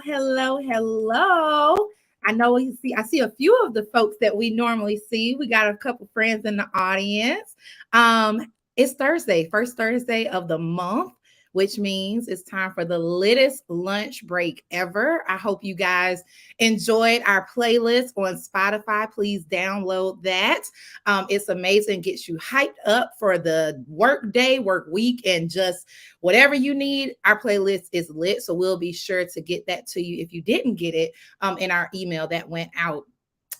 hello. I see a few of the folks that we normally see. We got a couple friends in the audience. It's Thursday, first Thursday of the month, which means it's time for the littest lunch break ever. I hope you guys enjoyed our playlist on Spotify. Please download that. It's amazing, gets you hyped up for the work day, work week, and just whatever you need. Our playlist is lit, so we'll be sure to get that to you if you didn't get it in our email that went out.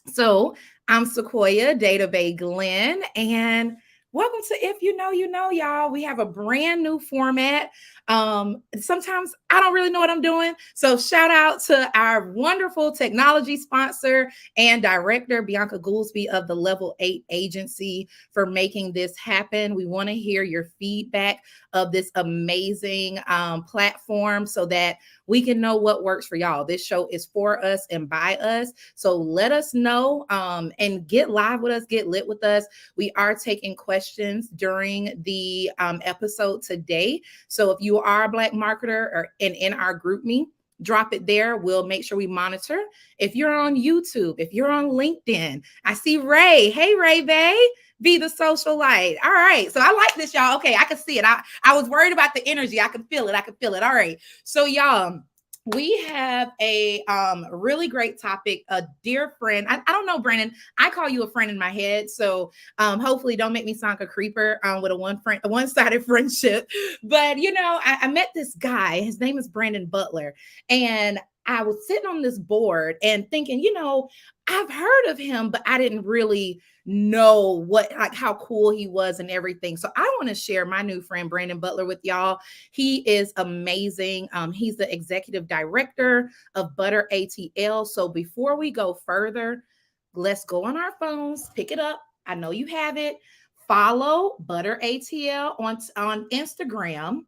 So I'm Sequoia, Data Bay Glenn, and welcome to If You Know, You Know, y'all. We have a brand new format. Sometimes I don't really know what I'm doing. So shout out to our wonderful technology sponsor and director, Bianca Goolsby of the Level 8 Agency, for making this happen. We want to hear your feedback of this amazing platform so that we can know what works for y'all. This show is for us and by us. So let us know and get live with us, get lit with us. We are taking questions during the episode today. So if you are a Black marketer and in our group me, drop it there. We'll make sure we monitor. If you're on YouTube, if you're on LinkedIn, I see Ray. Hey, Ray Bay. Be the social light. All right. So I like this, y'all. Okay, I can see it. I was worried about the energy. I can feel it. All right. So y'all, we have a really great topic. A dear friend. I don't know, Brandon. I call you a friend in my head. So hopefully don't make me sound like a creeper with a one-sided friendship. But I met this guy. His name is Brandon Butler. And I was sitting on this board and thinking, I've heard of him, but I didn't really know how cool he was and everything. So I want to share my new friend Brandon Butler with y'all. He is amazing. He's the executive director of Butter.ATL. So before we go further, let's go on our phones, pick it up. I know you have it. Follow Butter.ATL on Instagram.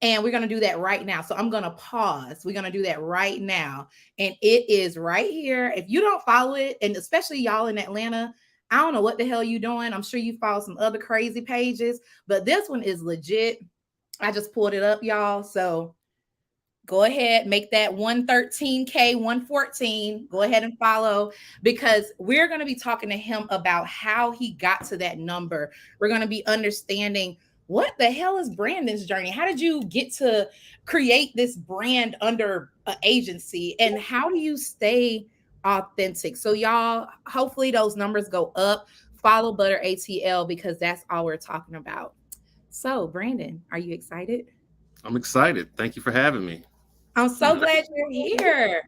And we're going to do that right now. So I'm going to pause. We're going to do that right now. And it is right here. If you don't follow it, and especially y'all in Atlanta, I don't know what the hell you're doing. I'm sure you follow some other crazy pages, but this one is legit. I just pulled it up, y'all. So go ahead, make that 113K, 114. Go ahead and follow, because we're going to be talking to him about how he got to that number. We're going to be understanding what the hell is Brandon's journey? How did you get to create this brand under an agency? And how do you stay authentic? So y'all, hopefully those numbers go up. Follow Butter.ATL because that's all we're talking about. So Brandon, are you excited? I'm excited. Thank you for having me. I'm so glad you're here.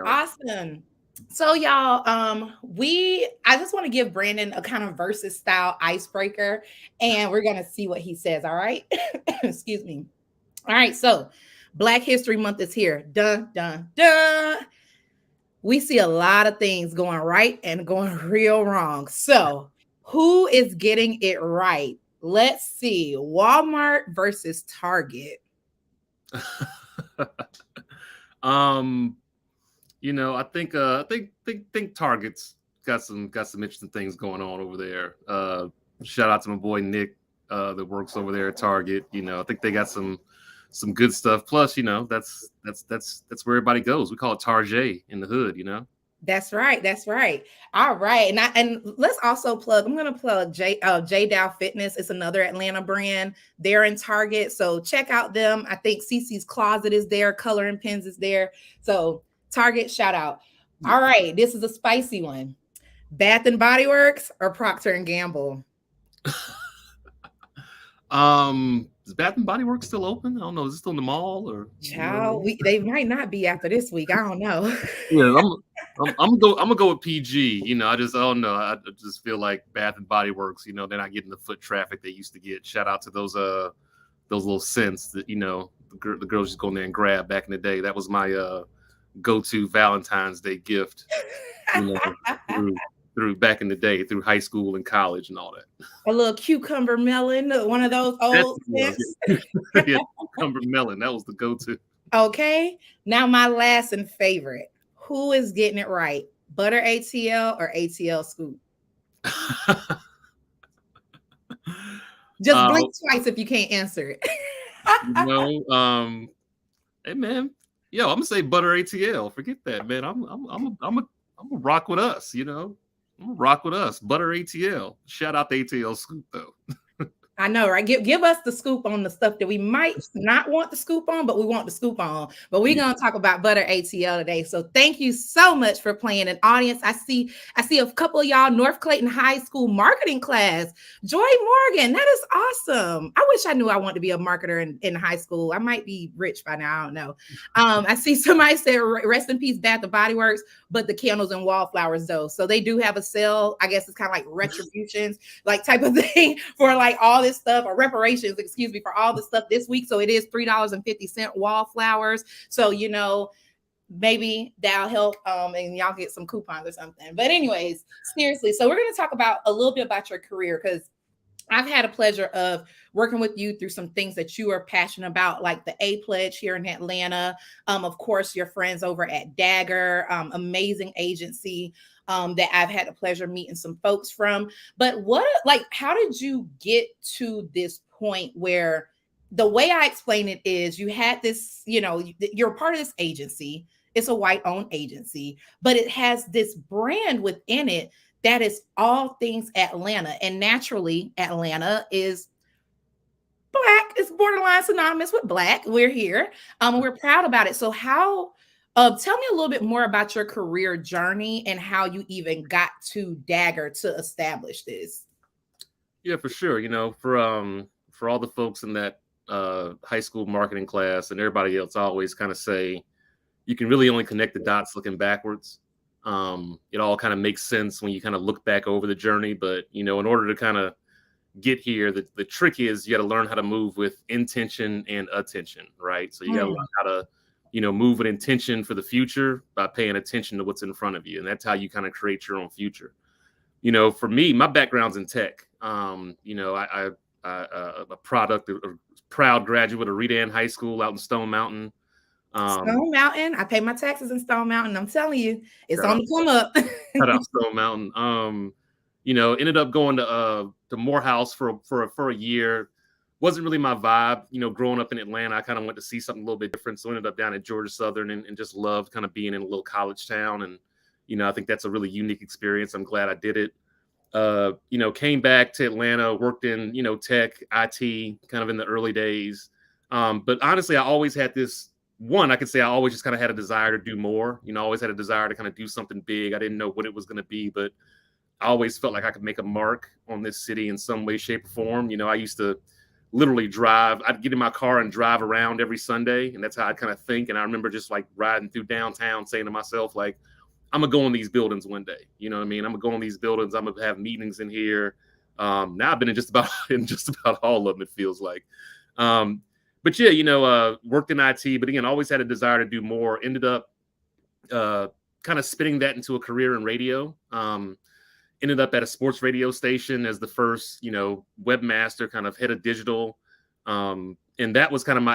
Awesome. So y'all, I just want to give Brandon a kind of versus style icebreaker, and we're gonna see what he says. All right. Excuse me. All right, so Black History Month is here. Dun dun dun. We see a lot of things going right and going real wrong. So who is getting it right? Let's see. Walmart versus Target. I think Target's got some interesting things going on over there. Shout out to my boy Nick that works over there at Target. I think they got some good stuff. Plus, that's where everybody goes. We call it Target in the hood. That's right. That's right. All right. And let's also plug, I'm going to plug J Dow Fitness. It's another Atlanta brand. They're in Target. So check out them. I think Cece's Closet is there. Coloring Pens is there. So Target, shout out. All right. This is a spicy one. Bath and Body Works or Procter and Gamble? Is Bath and Body Works still open? I don't know. Is it still in the mall or? Child, they might not be after this week. I don't know. Yeah, I'm gonna go with PG. I don't know. I just feel like Bath and Body Works. They're not getting the foot traffic they used to get. Shout out to those little scents that the girls just go in there and grab back in the day. That was my go-to Valentine's Day gift. Through back in the day, through high school and college and all that. A little cucumber melon, one of those old scents. Yeah, cucumber melon. That was the go-to. Okay. Now my last and favorite. Who is getting it right? Butter.ATL or ATL Scoop? Just blink twice if you can't answer it. Hey man, Yo, I'm gonna say Butter.ATL. Forget that, man. I'm a rock with us. You know, I'm gonna rock with us. Butter.ATL. Shout out to ATL Scoop though. I know, right? Give us the scoop on the stuff that we might not want the scoop on, but we want the scoop on. But we're Yeah. gonna talk about Butter.ATL today. So thank you so much for playing. An audience, I see a couple of y'all North Clayton High School marketing class. Joy Morgan, that is awesome. I wish I knew I wanted to be a marketer in high school. I might be rich by now. I don't know. I see somebody said rest in peace, Bath and Body Works, but the candles and wallflowers though. So they do have a sale. I guess it's kind of like retributions, like type of thing for like all this stuff, or reparations, excuse me, for all the stuff this week. So it is $3.50 wallflowers. So, you know, maybe that'll help and y'all get some coupons or something. But anyways, seriously, so we're going to talk about a little bit about your career, because I've had a pleasure of working with you through some things that you are passionate about, like the A Pledge here in Atlanta. Of course, your friends over at Dagger, amazing agency that I've had the pleasure of meeting some folks from. But how did you get to this point where the way I explain it is you had this, you know, you're part of this agency. It's a white owned agency, but it has this brand within it that is all things Atlanta. And naturally, Atlanta is Black. It's borderline synonymous with Black. We're here. We're proud about it. So tell me a little bit more about your career journey and how you even got to Dagger to establish this. Yeah, for sure. You know, for all the folks in that high school marketing class and everybody else, I always kind of say you can really only connect the dots looking backwards. It all kind of makes sense when you kind of look back over the journey. But, you know, in order to kind of get here, the trick is you got to learn how to move with intention and attention, right? So you got to learn how to, you know, move with intention for the future by paying attention to what's in front of you. And that's how you kind of create your own future. You know, for me, my background's in tech. You know, I'm a proud graduate of Redan High School out in Stone Mountain. Stone Mountain. I pay my taxes in Stone Mountain. I'm telling you, it's on Shout the come up. out Stone Mountain. You know, ended up going to Morehouse for a year. Wasn't really my vibe. You know, growing up in Atlanta, I kind of went to see something a little bit different. So ended up down at Georgia Southern and just loved kind of being in a little college town. And, you know, I think that's a really unique experience. I'm glad I did it. You know, came back to Atlanta, worked in, you know, tech, IT, kind of in the early days. But honestly, I always had I could say I always just kind of had a desire to do more. You know, I always had a desire to kind of do something big. I didn't know what it was going to be, but I always felt like I could make a mark on this city in some way, shape, or form. You know, I used to literally drive. I'd get in my car and drive around every Sunday, and that's how I kind of think. And I remember just like riding through downtown saying to myself, like, I'm gonna go in these buildings one day. You know what I mean? I'm gonna go in these buildings. I'm gonna have meetings in here. Now I've been in just about all of them. It feels like. But yeah, you know, worked in IT, but again, always had a desire to do more. Ended up kind of spinning that into a career in radio. Ended up at a sports radio station as the first, you know, webmaster, kind of head of digital. And that was kind of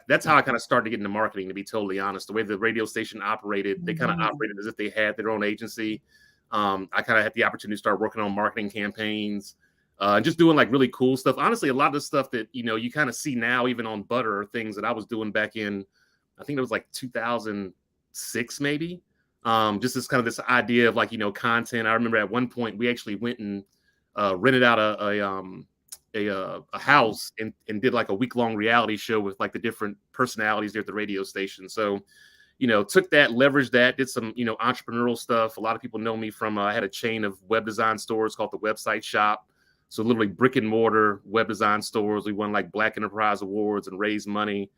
that's how I kind of started getting into marketing, to be totally honest. The way the radio station operated, they kind of operated as if they had their own agency. I kind of had the opportunity to start working on marketing campaigns, just doing like really cool stuff. Honestly, a lot of the stuff that, you know, you kind of see now, even on Butter, are things that I was doing back in, I think it was like 2006, maybe. Just this idea of like, you know, content. I remember at one point we actually went and rented out a house and did like a week-long reality show with like the different personalities there at the radio station. So, you know, took that, leveraged that, did some, you know, entrepreneurial stuff. A lot of people know me from, I had a chain of web design stores called the Website Shop. So literally brick and mortar web design stores. We won like Black Enterprise Awards and raised money.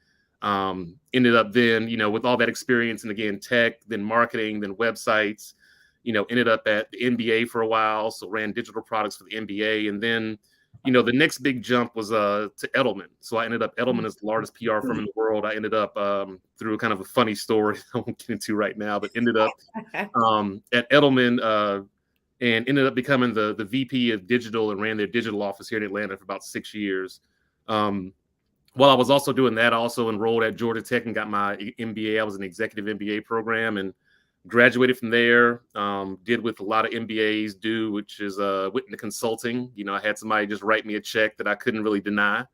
Ended up then, you know, with all that experience and again, tech, then marketing, then websites, you know, ended up at the NBA for a while. So ran digital products for the NBA. And then, you know, the next big jump was to Edelman. So I ended up, Edelman is the largest PR firm in the world. I ended up through kind of a funny story I won't get into right now, but ended up at Edelman and ended up becoming the VP of digital and ran their digital office here in Atlanta for about 6 years. While I was also doing that, I also enrolled at Georgia Tech and got my MBA. I was in the executive MBA program and graduated from there. Did with a lot of MBAs do, which is went into consulting. You know, I had somebody just write me a check that I couldn't really deny.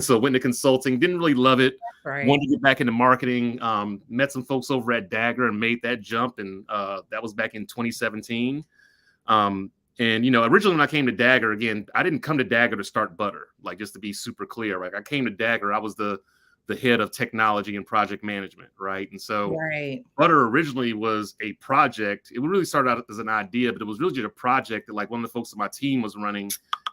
So went into consulting, didn't really love it. Right. Wanted to get back into marketing. Met some folks over at Dagger and made that jump, and that was back in 2017. And originally when I came to Dagger, again, I didn't come to Dagger to start Butter. Like, just to be super clear, like I came to Dagger, I was the head of technology and project management, right? And so Right. Butter originally was a project. It really started out as an idea, but it was really just a project that like one of the folks on my team was running,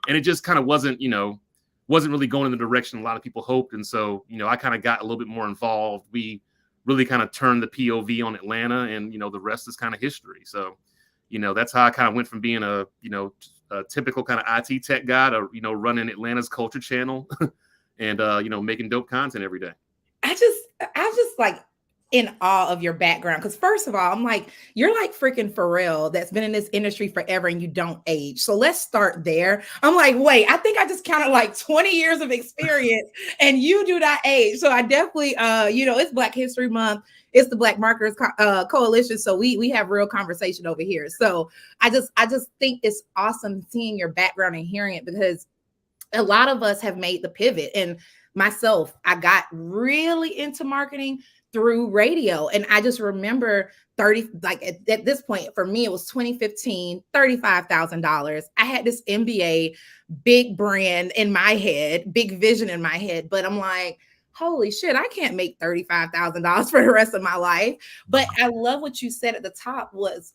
and it just kind of wasn't really going in the direction a lot of people hoped. And so, I kind of got a little bit more involved. We really kind of turned the POV on Atlanta, and, the rest is kind of history. So, that's how I kind of went from being a typical kind of IT tech guy to, running Atlanta's culture channel and, making dope content every day. I just like in awe of your background. Because first of all, I'm like, you're like freaking Pharrell that's been in this industry forever and you don't age. So let's start there. I'm like, wait, I think I just counted like 20 years of experience and you do not age. So I definitely, it's Black History Month. It's the Black Marketers Coalition. So we have real conversation over here. So I just think it's awesome seeing your background and hearing it, because a lot of us have made the pivot. And myself, I got really into marketing through radio. And I just remember at this point, for me, it was 2015, $35,000. I had this MBA, big brand in my head, big vision in my head. But I'm like, holy shit, I can't make $35,000 for the rest of my life. But I love what you said at the top was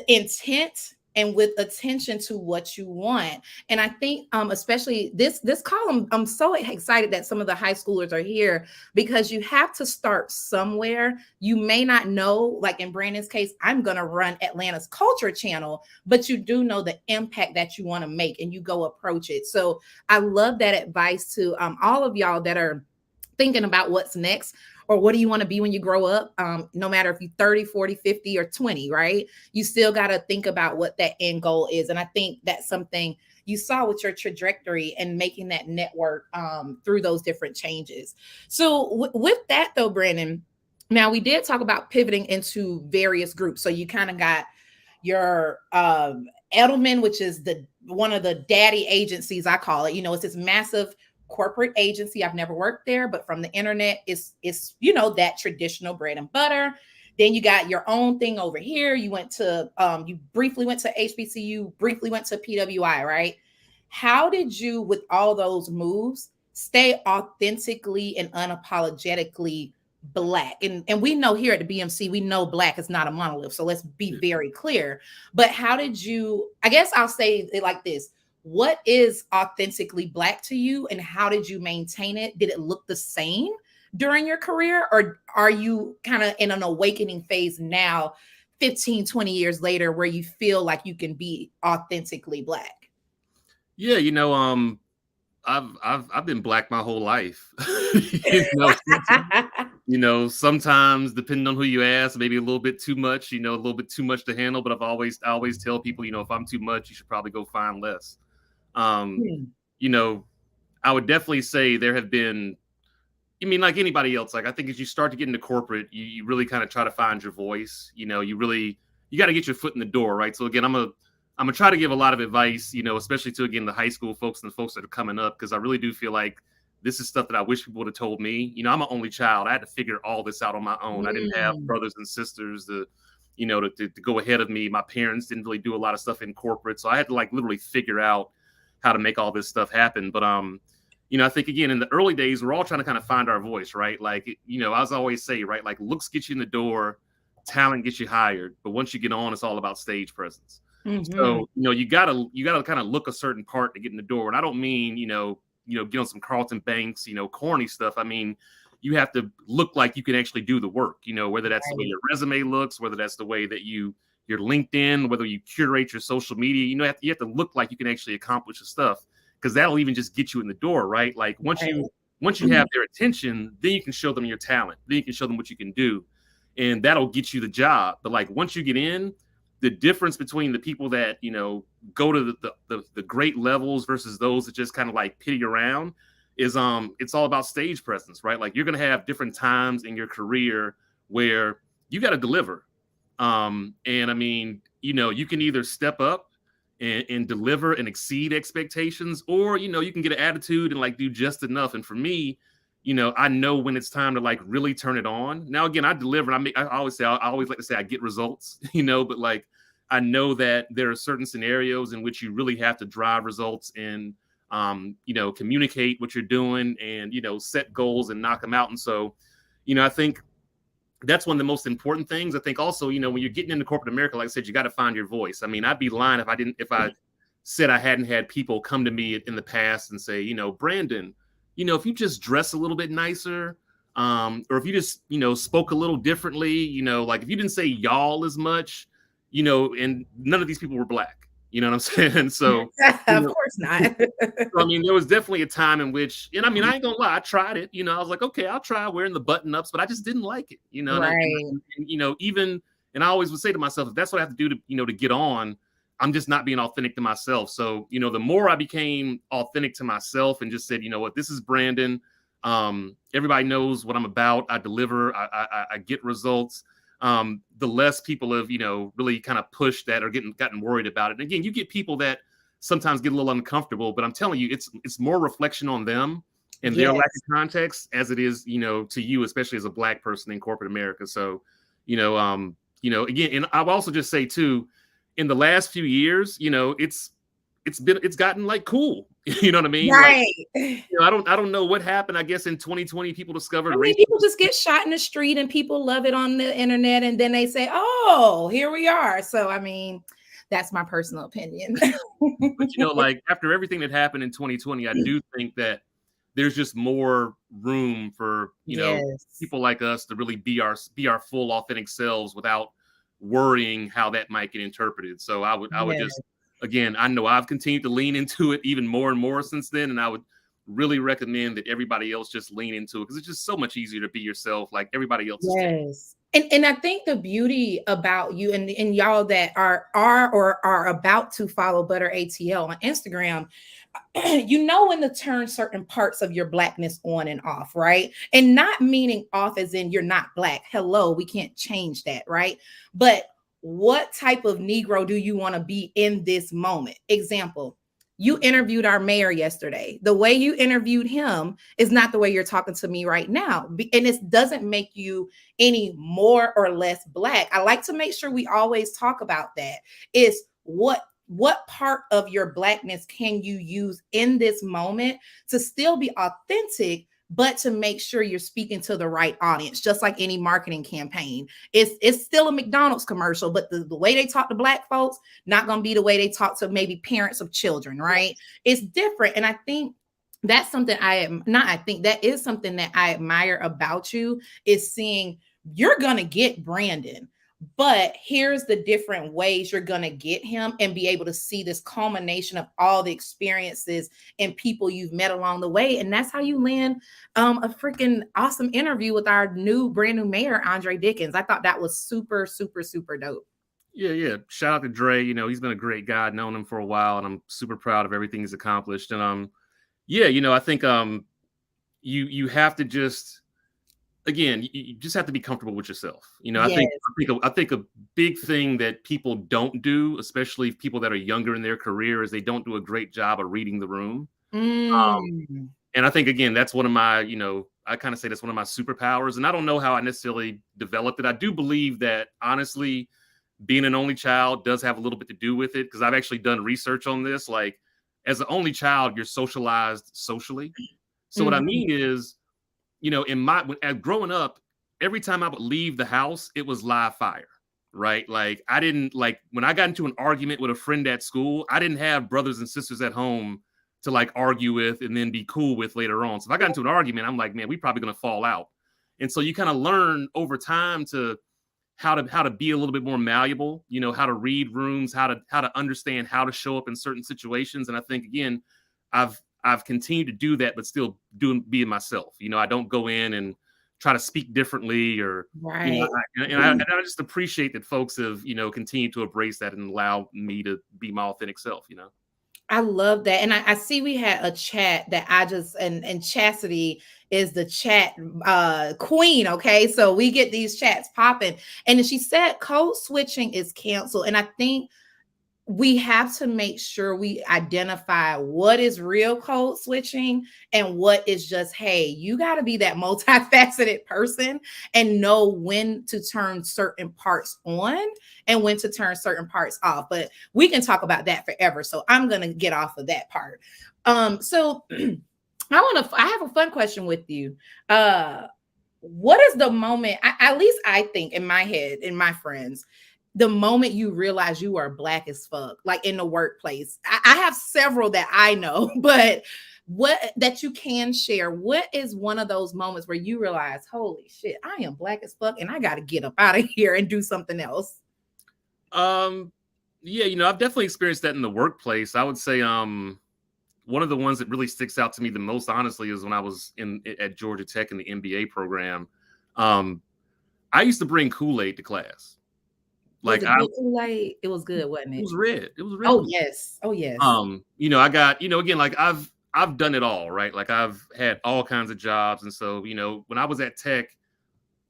intent and with attention to what you want. And I think especially this column, I'm so excited that some of the high schoolers are here, because you have to start somewhere. You may not know, like in Brandon's case, I'm going to run Atlanta's culture channel, but you do know the impact that you want to make and you go approach it. So I love that advice to all of y'all that are thinking about what's next, or what do you want to be when you grow up? No matter if you're 30, 40, 50, or 20, right? You still got to think about what that end goal is. And I think that's something you saw with your trajectory and making that network through those different changes. So with that though, Brandon, now we did talk about pivoting into various groups. So you kind of got your Edelman, which is one of the daddy agencies, I call it. It's this massive corporate agency. I've never worked there, but from the internet, it's that traditional bread and butter. Then you got your own thing over here. You briefly went to HBCU, briefly went to PWI, right? How did you, with all those moves, stay authentically and unapologetically Black? And we know here at the BMC, we know Black is not a monolith. So let's be very clear. But how did you, I guess I'll say it like this. What is authentically Black to you, and how did you maintain it? Did it look the same during your career, or are you kind of in an awakening phase now, 15, 20 years later, where you feel like you can be authentically Black? Yeah, I've been Black my whole life. Sometimes depending on who you ask, maybe a little bit too much, a little bit too much to handle. But I always tell people, if I'm too much, you should probably go find less. I would definitely say there have been, like anybody else, like I think as you start to get into corporate, you really kind of try to find your voice. You got to get your foot in the door, right? So again, I'm gonna try to give a lot of advice, especially to, again, the high school folks and the folks that are coming up, because I really do feel like this is stuff that I wish people would have told me. I'm an only child. I had to figure all this out on my own. I didn't have brothers and sisters to go ahead of me. My parents didn't really do a lot of stuff in corporate, so I had to like literally figure out how to make all this stuff happen. But I think again, in the early days, we're all trying to kind of find our voice, right? Like, as I always say, right, like looks get you in the door, talent gets you hired, but once you get on, it's all about stage presence. So, you gotta kind of look a certain part to get in the door. And I don't mean, get on some Carlton Banks, corny stuff. I mean, you have to look like you can actually do the work, whether that's the way your resume looks, whether that's the way that your LinkedIn, whether you curate your social media, you have to look like you can actually accomplish the stuff, because that'll even just get you in the door, right? Like once you have their attention, then you can show them your talent, then you can show them what you can do, and that'll get you the job. But like once you get in, the difference between the people that go to the great levels versus those that just kind of like pity around is it's all about stage presence, right? Like you're gonna have different times in your career where you got to deliver. And I mean, you can either step up and deliver and exceed expectations, or you can get an attitude and like do just enough. And for me, I know when it's time to like really turn it on. Now again, I deliver. I always say, I always like to say I get results, but like I know that there are certain scenarios in which you really have to drive results and communicate what you're doing and set goals and knock them out. And so I think that's one of the most important things. I think also, when you're getting into corporate America, like I said, you got to find your voice. I mean, I'd be lying if I said I hadn't had people come to me in the past and say, Brandon, if you just dress a little bit nicer, or if you just, spoke a little differently, like if you didn't say y'all as much, and none of these people were Black. You know what I'm saying? So, of course not. I mean, there was definitely a time in which, and I mean, I ain't gonna lie, I tried it. I was like, okay, I'll try wearing the button ups, but I just didn't like it. Right. And I always would say to myself, if that's what I have to do to get on, I'm just not being authentic to myself. So, the more I became authentic to myself and just said, you know what, this is Brandon. Everybody knows what I'm about. I deliver. I get results. The less people have, really kind of pushed that or gotten worried about it. And again, you get people that sometimes get a little uncomfortable, but I'm telling you, it's more reflection on them and their lack of context as it is, to you, especially as a Black person in corporate America. So, again, and I'll also just say too, in the last few years, it's gotten like cool. You know what I mean? Right. Like, I don't know what happened. I guess in 2020, people discovered people just get shot in the street and people love it on the internet. And then they say, oh, here we are. So, I mean, that's my personal opinion. But, like after everything that happened in 2020, I do think that there's just more room for, people like us to really be our full authentic selves without worrying how that might get interpreted. So I would just, again, I know I've continued to lean into it even more and more since then. And I would really recommend that everybody else just lean into it because it's just so much easier to be yourself like everybody else. Yes. And I think the beauty about you and y'all that are or are about to follow Butter.ATL on Instagram, when to turn certain parts of your Blackness on and off, right? And not meaning off as in you're not Black. Hello, we can't change that, right? But what type of Negro do you want to be in this moment? Example, you interviewed our mayor yesterday. The way you interviewed him is not the way you're talking to me right now. And it doesn't make you any more or less Black. I like to make sure we always talk about that. Is what part of your Blackness can you use in this moment to still be authentic, but to make sure you're speaking to the right audience, just like any marketing campaign. It's still a McDonald's commercial, but the way they talk to Black folks, not going to be the way they talk to maybe parents of children, right? It's different. And I think that's something that is something that I admire about you, is seeing you're going to get Brandon, but here's the different ways you're going to get him and be able to see this culmination of all the experiences and people you've met along the way. And that's how you land a freaking awesome interview with our brand new mayor, Andre Dickens. I thought that was super, super, super dope. Yeah. Shout out to Dre. He's been a great guy. I've known him for a while, and I'm super proud of everything he's accomplished. And I think you have to just, again, you just have to be comfortable with yourself. I think a big thing that people don't do, especially people that are younger in their career, is they don't do a great job of reading the room. And I think, again, that's one of my, I kind of say that's one of my superpowers. And I don't know how I necessarily developed it. I do believe that, honestly, being an only child does have a little bit to do with it, because I've actually done research on this. Like, as an only child, you're socialized socially. So what I mean is, growing up, every time I would leave the house, it was live fire, right? Like, I didn't, like, when I got into an argument with a friend at school, I didn't have brothers and sisters at home to like argue with and then be cool with later on. So if I got into an argument, I'm like, man, we probably going to fall out. And so you kind of learn over time to how to be a little bit more malleable, how to read rooms, how to understand how to show up in certain situations. And I think, again, I've continued to do that, but still being myself. I don't go in and try to speak differently or, right. I just appreciate that folks have, continued to embrace that and allow me to be my authentic self, I love that. And I see we had a chat that and Chastity is the chat queen. Okay. So we get these chats popping. And she said code switching is canceled. And I think we have to make sure we identify what is real code switching and what is just, hey, you got to be that multifaceted person and know when to turn certain parts on and when to turn certain parts off. But we can talk about that forever. So I'm going to get off of that part. So I have a fun question with you. What is the moment, at least I think in my head, in my friends, the moment you realize you are black as fuck, like in the workplace? I have several that I know, but what that you can share, what is one of those moments where you realize, holy shit, I am black as fuck and I got to get up out of here and do something else? Yeah, I've definitely experienced that in the workplace. I would say one of the ones that really sticks out to me the most, honestly, is when I was at Georgia Tech in the MBA program. I used to bring Kool-Aid to class. Was Like it good Kool-Aid? It was good, wasn't it it? was red. It was red. Oh yes. Oh yes. I got, again, like I've done it all, right? Like I've had all kinds of jobs. And so, when I was at Tech,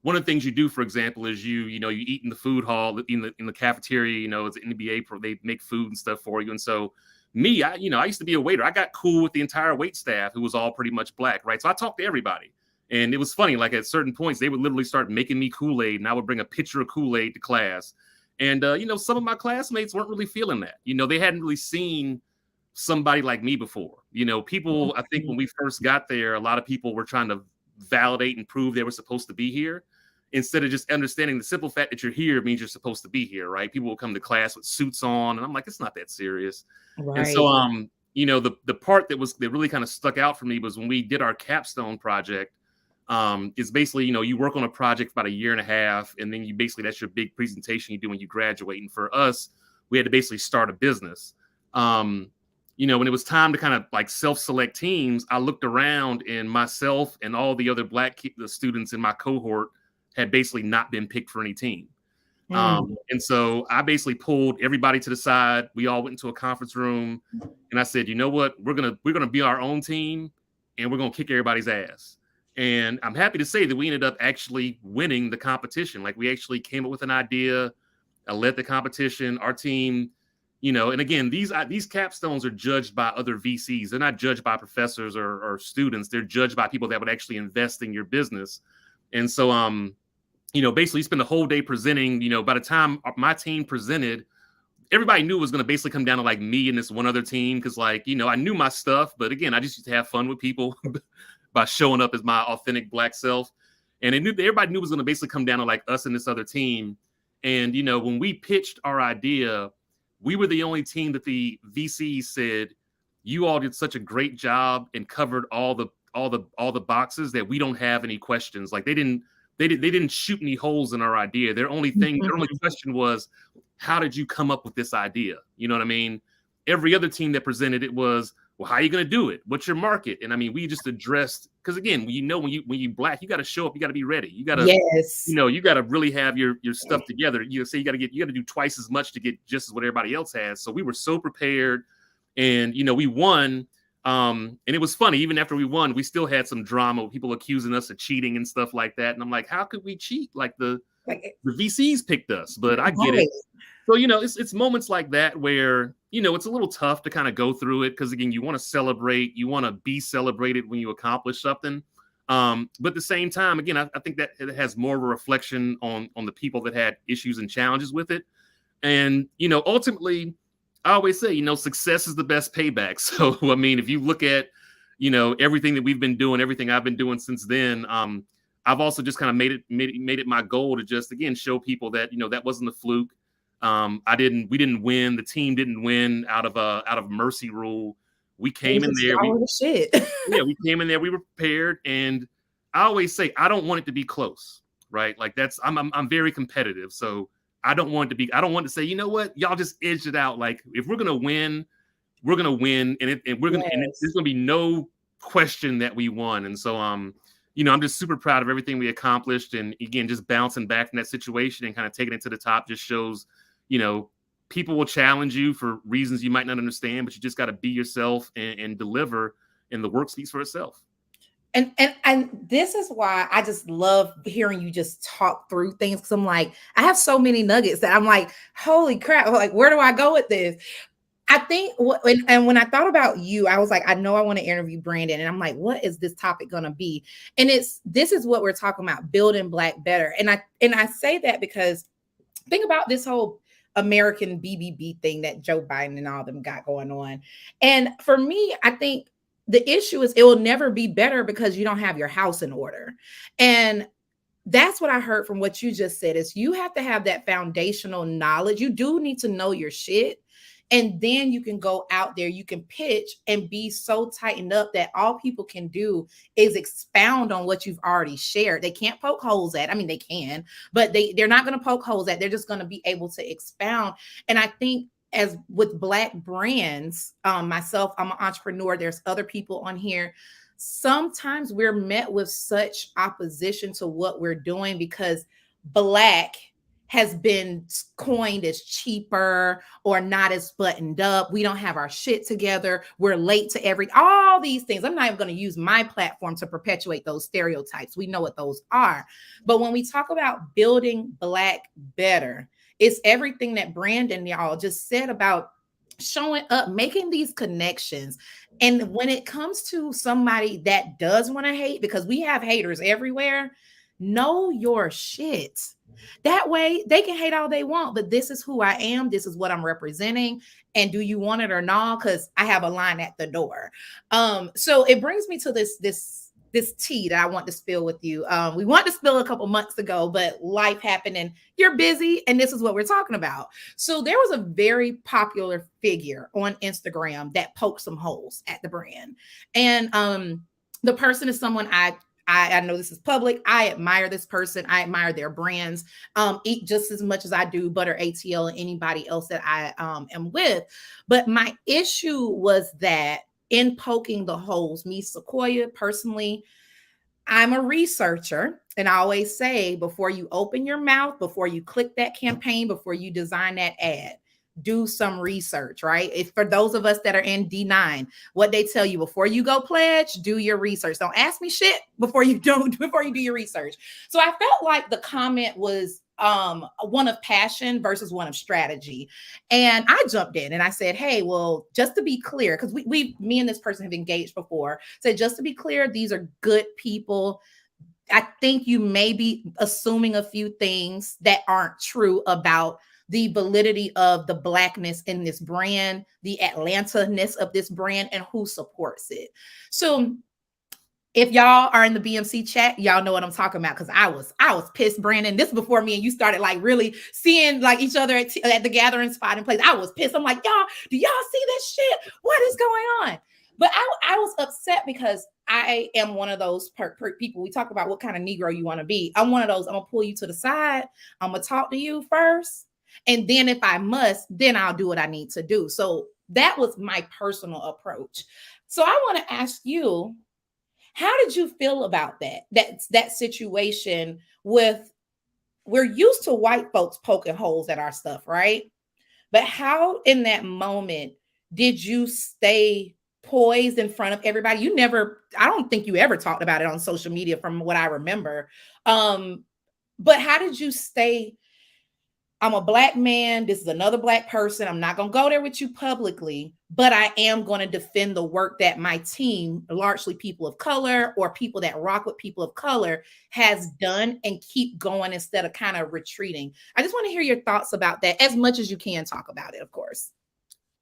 one of the things you do, for example, is you eat in the food hall, in the cafeteria, it's an NBA pro, they make food and stuff for you. And so me, I used to be a waiter. I got cool with the entire wait staff who was all pretty much black, right? So I talked to everybody. And it was funny, like at certain points, they would literally start making me Kool-Aid and I would bring a pitcher of Kool-Aid to class. And, some of my classmates weren't really feeling that. They hadn't really seen somebody like me before. People, I think when we first got there, a lot of people were trying to validate and prove they were supposed to be here instead of just understanding the simple fact that you're here means you're supposed to be here, right? People will come to class with suits on, and I'm like, it's not that serious. Right. And so, the part that really kind of stuck out for me was when we did our capstone project. Is basically, you work on a project for about a year and a half, and then that's your big presentation you do when you graduate. And for us, we had to basically start a business. When it was time to kind of like self-select teams, I looked around and myself and all the other the students in my cohort had basically not been picked for any team. And so I basically pulled everybody to the side. We all went into a conference room and I said, you know what, we're going to be our own team and we're going to kick everybody's ass. And I'm happy to say that we ended up actually winning the competition. Like we actually came up with an idea, led the competition, our team, and again, these capstones are judged by other VCs. They're not judged by professors or students. They're judged by people that would actually invest in your business. And so, basically spend the whole day presenting. By the time my team presented, everybody knew it was going to basically come down to like me and this one other team. Cause like, I knew my stuff, but again, I just used to have fun with people by showing up as my authentic black self. And everybody knew it was going to basically come down to like us and this other team. And, when we pitched our idea, we were the only team that the VCs said, you all did such a great job and covered all the boxes that we don't have any questions. Like they didn't shoot any holes in our idea. Their only question was, how did you come up with this idea? You know what I mean? Every other team that presented it was, well, how are you going to do it? What's your market? And I mean, we just addressed, because again, when you black, you got to show up, you got to be ready. You got to, you got to really have your stuff together. You say you got to do twice as much to get just as what everybody else has. So we were so prepared, and we won. And it was funny. Even after we won, we still had some drama with people accusing us of cheating and stuff like that. And I'm like, how could we cheat? Like the VCs picked us, but I get it. So, it's moments like that where, it's a little tough to kind of go through it because, again, you want to celebrate, you want to be celebrated when you accomplish something. But at the same time, again, I think that it has more of a reflection on the people that had issues and challenges with it. And, ultimately, I always say, success is the best payback. So, I mean, if you look at, everything that we've been doing, everything I've been doing since then, I've also just kind of made it my goal to just, again, show people that, that wasn't a fluke. We didn't win. The team didn't win out of mercy rule. We came in there. We came in there. We were prepared. And I always say, I don't want it to be close, right? Like I'm very competitive. So I don't want to say, you know what, y'all just edged it out. Like if we're going to win, we're going to win. And there's going to be no question that we won. And so, I'm just super proud of everything we accomplished. And again, just bouncing back from that situation and kind of taking it to the top just shows, people will challenge you for reasons you might not understand, but you just got to be yourself and deliver, and the work speaks for itself. And this is why I just love hearing you just talk through things, because I'm like, I have so many nuggets that I'm like, holy crap, like, where do I go with this? I think and when I thought about you, I was like, I know I want to interview Brandon, and I'm like, what is this topic going to be? And this is what we're talking about, building Black better. And I say that because think about this whole American BBB thing that Joe Biden and all them got going on. And for me, I think the issue is it will never be better because you don't have your house in order. And that's what I heard from what you just said is you have to have that foundational knowledge. You do need to know your shit. And then you can go out there, you can pitch and be so tightened up that all people can do is expound on what you've already shared. They can't poke holes at. I mean, they can, but they're not going to poke holes at. They're just going to be able to expound. And I think as with Black brands, myself, I'm an entrepreneur. There's other people on here. Sometimes we're met with such opposition to what we're doing because Black has been coined as cheaper or not as buttoned up. We don't have our shit together. We're late to all these things. I'm not even going to use my platform to perpetuate those stereotypes. We know what those are. But when we talk about building Black better, it's everything that Brandon, y'all, just said about showing up, making these connections. And when it comes to somebody that does want to hate, because we have haters everywhere, know your shit. That way they can hate all they want, but this is who I am. This is what I'm representing. And do you want it or not? Because I have a line at the door. So it brings me to this tea that I want to spill with you. We wanted to spill a couple months ago, but life happened and you're busy, and this is what we're talking about. So there was a very popular figure on Instagram that poked some holes at the brand. And the person is someone I know this is public. I admire this person. I admire their brands just as much as I do Butter.ATL and anybody else that I am with. But my issue was that in poking the holes, me, Sequoia, personally, I'm a researcher. And I always say, before you open your mouth, before you click that campaign, before you design that ad, do some research, right? If for those of us that are in D9, what they tell you before you go pledge, do your research. Don't ask me shit before you do your research. So I felt like the comment was one of passion versus one of strategy. And I jumped in and I said, hey, well, just to be clear, because me and this person have engaged before, said, just to be clear, these are good people. I think you may be assuming a few things that aren't true about the validity of the Blackness in this brand, the Atlanta-ness of this brand, and who supports it. So if y'all are in the BMC chat, y'all know what I'm talking about, because I was pissed, Brandon. This before me and you started like really seeing like each other at the gathering spot and place. I was pissed. I'm like, y'all, do y'all see this shit? What is going on? But I was upset because I am one of those people. We talk about what kind of Negro you want to be. I'm one of those. I'm gonna pull you to the side. I'm gonna talk to you first, and then if I must, then I'll do what I need to do. So that was my personal approach. So I want to ask you, how did you feel about that situation with, we're used to white folks poking holes at our stuff, right? But how in that moment did you stay poised in front of everybody? I don't think you ever talked about it on social media from what I remember. But how did you stay, I'm a Black man, this is another Black person, I'm not going to go there with you publicly, but I am going to defend the work that my team, largely people of color or people that rock with people of color, has done, and keep going instead of kind of retreating? I just want to hear your thoughts about that, as much as you can talk about it, of course.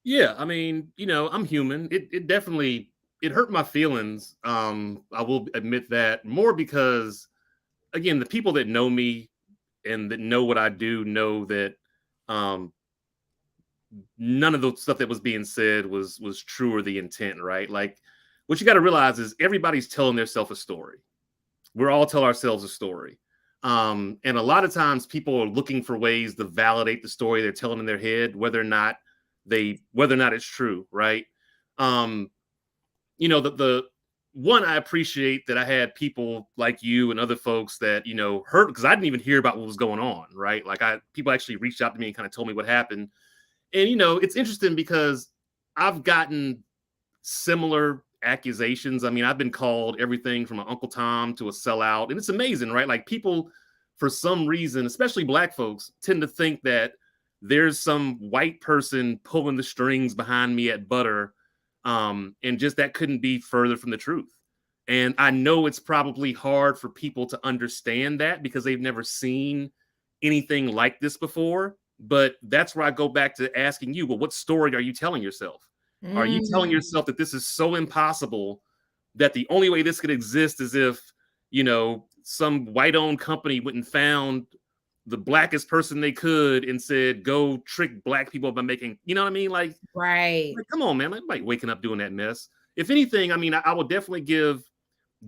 Yeah, I mean, I'm human. It definitely hurt my feelings. I will admit that, more because, again, the people that know me and that know what I do know that none of the stuff that was being said was true or the intent, right? Like, what you got to realize is everybody's telling themselves a story. We're all tell ourselves a story. And a lot of times people are looking for ways to validate the story they're telling in their head, whether or not it's true, right? The one, I appreciate that I had people like you and other folks that, heard, because I didn't even hear about what was going on, right? Like, people actually reached out to me and kind of told me what happened. And, it's interesting because I've gotten similar accusations. I mean, I've been called everything from an Uncle Tom to a sellout, and it's amazing, right? Like people, for some reason, especially Black folks, tend to think that there's some white person pulling the strings behind me at Butter, and just that couldn't be further from the truth. And I know it's probably hard for people to understand that because they've never seen anything like this before. But that's where I go back to asking you, well, what story are you telling yourself? Are you telling yourself that this is so impossible that the only way this could exist is if, some white-owned company went and found the blackest person they could and said, go trick Black people by making, you know what I mean? Like, Right. come on, man. Like waking up doing that mess. If anything, I mean, I will definitely give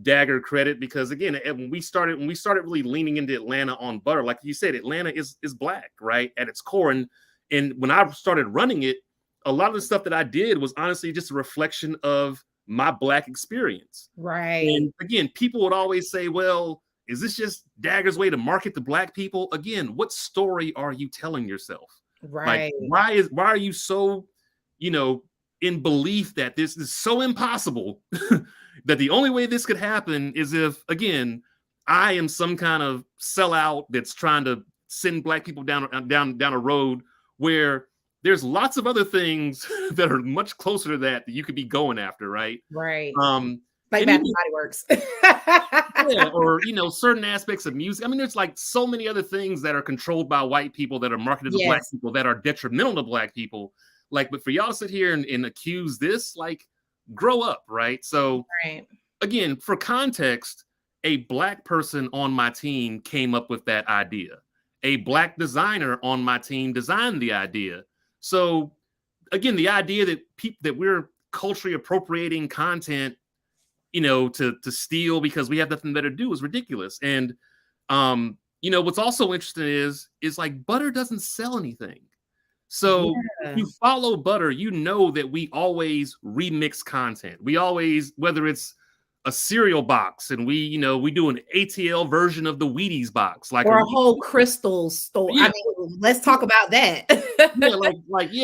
Dagger credit because again, when we started really leaning into Atlanta on Butter, like you said, Atlanta is Black, right, at its core. And when I started running it, a lot of the stuff that I did was honestly just a reflection of my Black experience. Right. And again, people would always say, well, is this just Dagger's way to market to Black people? Again, what story are you telling yourself? Right. Like, why are you so, in belief that this is so impossible that the only way this could happen is if, again, I am some kind of sellout that's trying to send Black people down a road where there's lots of other things that are much closer to that you could be going after, right? Right. Like Bath and Body Works. Yeah, or certain aspects of music. I mean, there's like so many other things that are controlled by white people that are marketed to Black people that are detrimental to Black people. Like, but for y'all to sit here and accuse this, like, grow up, right? So, again, for context, a Black person on my team came up with that idea. A Black designer on my team designed the idea. So, again, the idea that we're culturally appropriating content, to steal because we have nothing better to do is ridiculous. And, what's also interesting is like Butter doesn't sell anything. So if you follow Butter, you know that we always remix content. We always, whether it's a cereal box and we do an ATL version of the Wheaties box, like or a whole crystal store. Yeah. I mean, let's talk about that.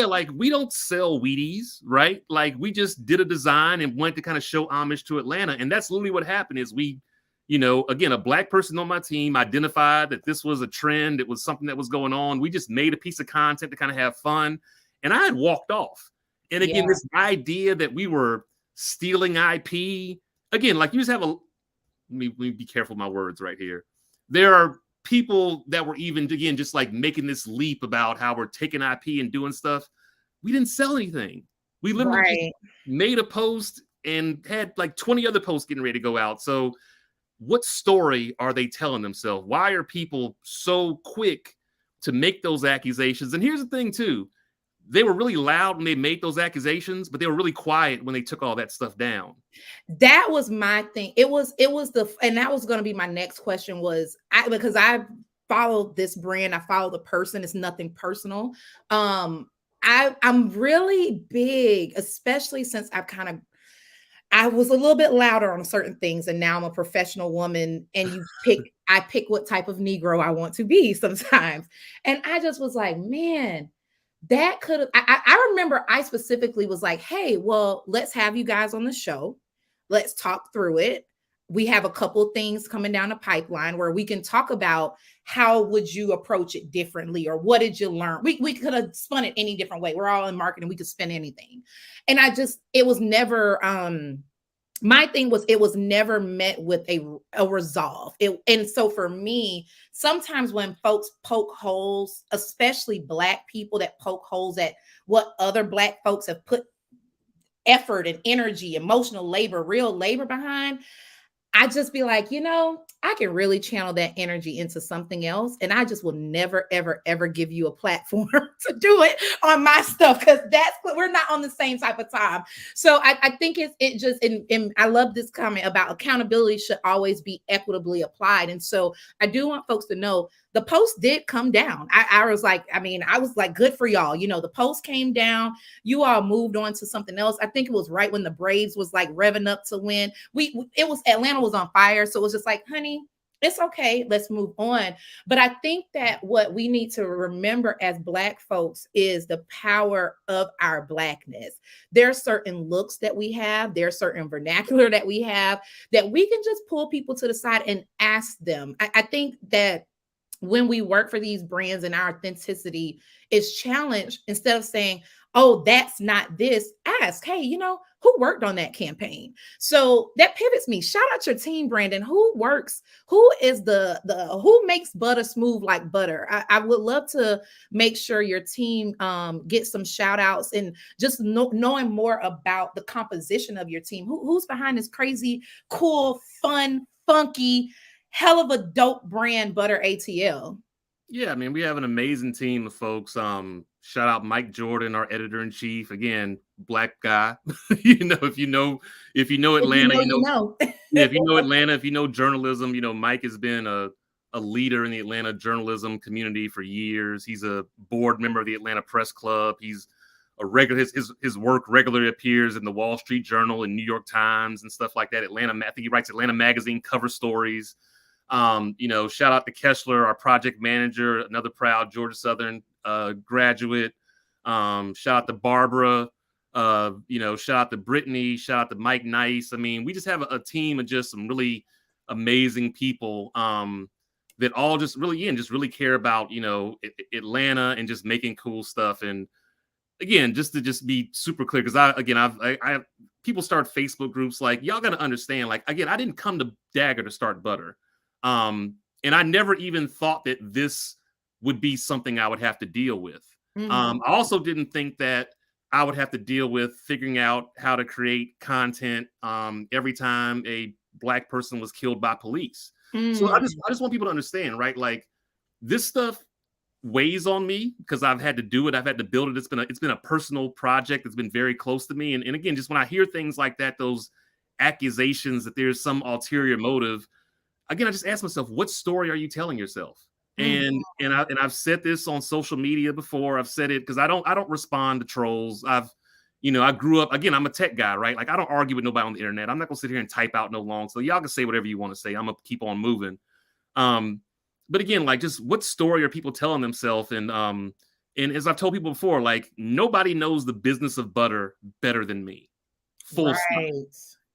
like we don't sell Wheaties, right? Like we just did a design and went to kind of show homage to Atlanta. And that's literally what happened is we, again, a Black person on my team identified that this was a trend. It was something that was going on. We just made a piece of content to kind of have fun. And I had walked off. And again, this idea that we were stealing IP, again, like you just have let me be careful with my words right here. There are people that were even, again, just like making this leap about how we're taking IP and doing stuff. We didn't sell anything. We literally just made a post and had like 20 other posts getting ready to go out. So what story are they telling themselves? Why are people so quick to make those accusations? And here's the thing too. They were really loud when they made those accusations, but they were really quiet when they took all that stuff down. That was my thing. It was and that was going to be my next question was because I followed this brand, I follow the person. It's nothing personal. I'm really big, especially since I was a little bit louder on certain things, and now I'm a professional woman, and I pick what type of Negro I want to be sometimes. And I just was like, man, that could have, I remember I specifically was like, hey, well, let's have you guys on the show. Let's talk through it. We have a couple things coming down the pipeline where we can talk about how would you approach it differently, or what did you learn? We could have spun it any different way. We're all in marketing. We could spin anything. And it was never, my thing was, it was never met with a resolve. And so for me, sometimes when folks poke holes, especially Black people that poke holes at what other Black folks have put effort and energy, emotional labor, real labor behind, I just be like, I can really channel that energy into something else. And I just will never, ever, ever give you a platform to do it on my stuff, because we're not on the same type of time. So I think it just, and I love this comment about accountability should always be equitably applied. And so I do want folks to know the post did come down. I was like, good for y'all. The post came down. You all moved on to something else. I think it was right when the Braves was like revving up to win. Atlanta was on fire. So it was just like, honey, It's okay. Let's move on. But I think that what we need to remember as Black folks is the power of our Blackness. There are certain looks that we have, there's certain vernacular that we have that we can just pull people to the side and ask them. I think that when we work for these brands and our authenticity is challenged, instead of saying, oh, that's not this, ask, hey, who worked on that campaign? So that pivots me. Shout out your team, Brandon. Who is who makes butter smooth like butter? I would love to make sure your team gets some shout outs and just knowing more about the composition of your team. Who's behind this crazy, cool, fun, funky, hell of a dope brand, Butter.ATL? Yeah, I mean, we have an amazing team of folks. Shout out Mike Jordan, our editor in chief. Again, Black guy. If you know If you Atlanta, know, you know. yeah, if you know Atlanta, if you know journalism, Mike has been a leader in the Atlanta journalism community for years. He's a board member of the Atlanta Press Club. He's a regular. His work regularly appears in the Wall Street Journal and New York Times and stuff like that. I think he writes Atlanta Magazine cover stories. Shout out to Kessler, our project manager, another proud Georgia Southern graduate. Shout out to Barbara. Shout out to Brittany. Shout out to Mike Nice. I mean, we just have a team of just some really amazing people that all just really care about Atlanta and just making cool stuff. And again, just to be super clear, because I people start Facebook groups, like, y'all got to understand, like, again, I didn't come to Dagger to start Butter. And I never even thought that this would be something I would have to deal with. I also didn't think that I would have to deal with figuring out how to create content every time a Black person was killed by police. So I just want people to understand, right? Like, this stuff weighs on me because I've had to do it. I've had to build it. It's been a personal project that's been very close to me. And again, just when I hear things like that, those accusations that there's some ulterior motive, again, I just ask myself, what story are you telling yourself? And I've said this on social media before. I've said it because I don't respond to trolls. I grew up, again, I'm a tech guy, right? Like, I don't argue with nobody on the internet. I'm not gonna sit here and type out no long. So y'all can say whatever you want to say. I'm gonna keep on moving. But again, like, just what story are people telling themselves? And as I've told people before, like, nobody knows the business of butter better than me. Full stop.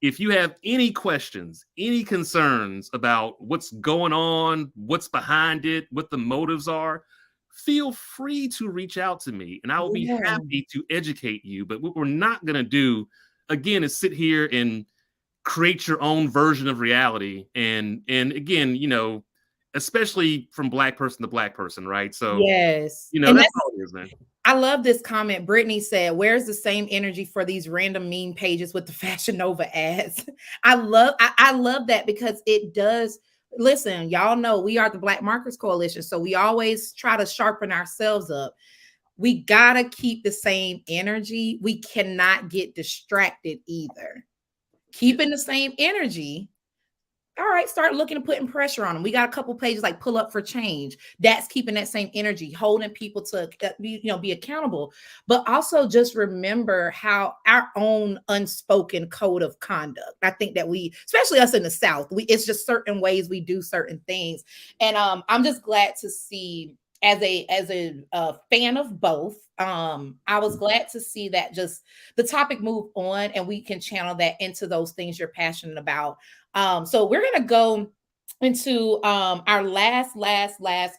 If you have any questions, any concerns about what's going on, what's behind it, what the motives are, feel free to reach out to me and I will be happy to educate you. But what we're not going to do, again, is sit here and create your own version of reality. And again, especially from Black person to Black person, right? So, yes. That's all it is, man. I love this comment. Brittany said, where's the same energy for these random meme pages with the Fashion Nova ads? I love that, because it does. Listen, y'all know we are the Black Markers Coalition, so we always try to sharpen ourselves up. We gotta keep the same energy. We cannot get distracted either. Keeping the same energy. All right, start looking and putting pressure on them. We got a couple pages like Pull Up for Change. That's keeping that same energy, holding people to be accountable. But also just remember how our own unspoken code of conduct. I think that we, especially us in the South, it's just certain ways we do certain things. And I'm just glad to see, as a fan of both, I was glad to see that just the topic move on and we can channel that into those things you're passionate about. So we're going to go into our last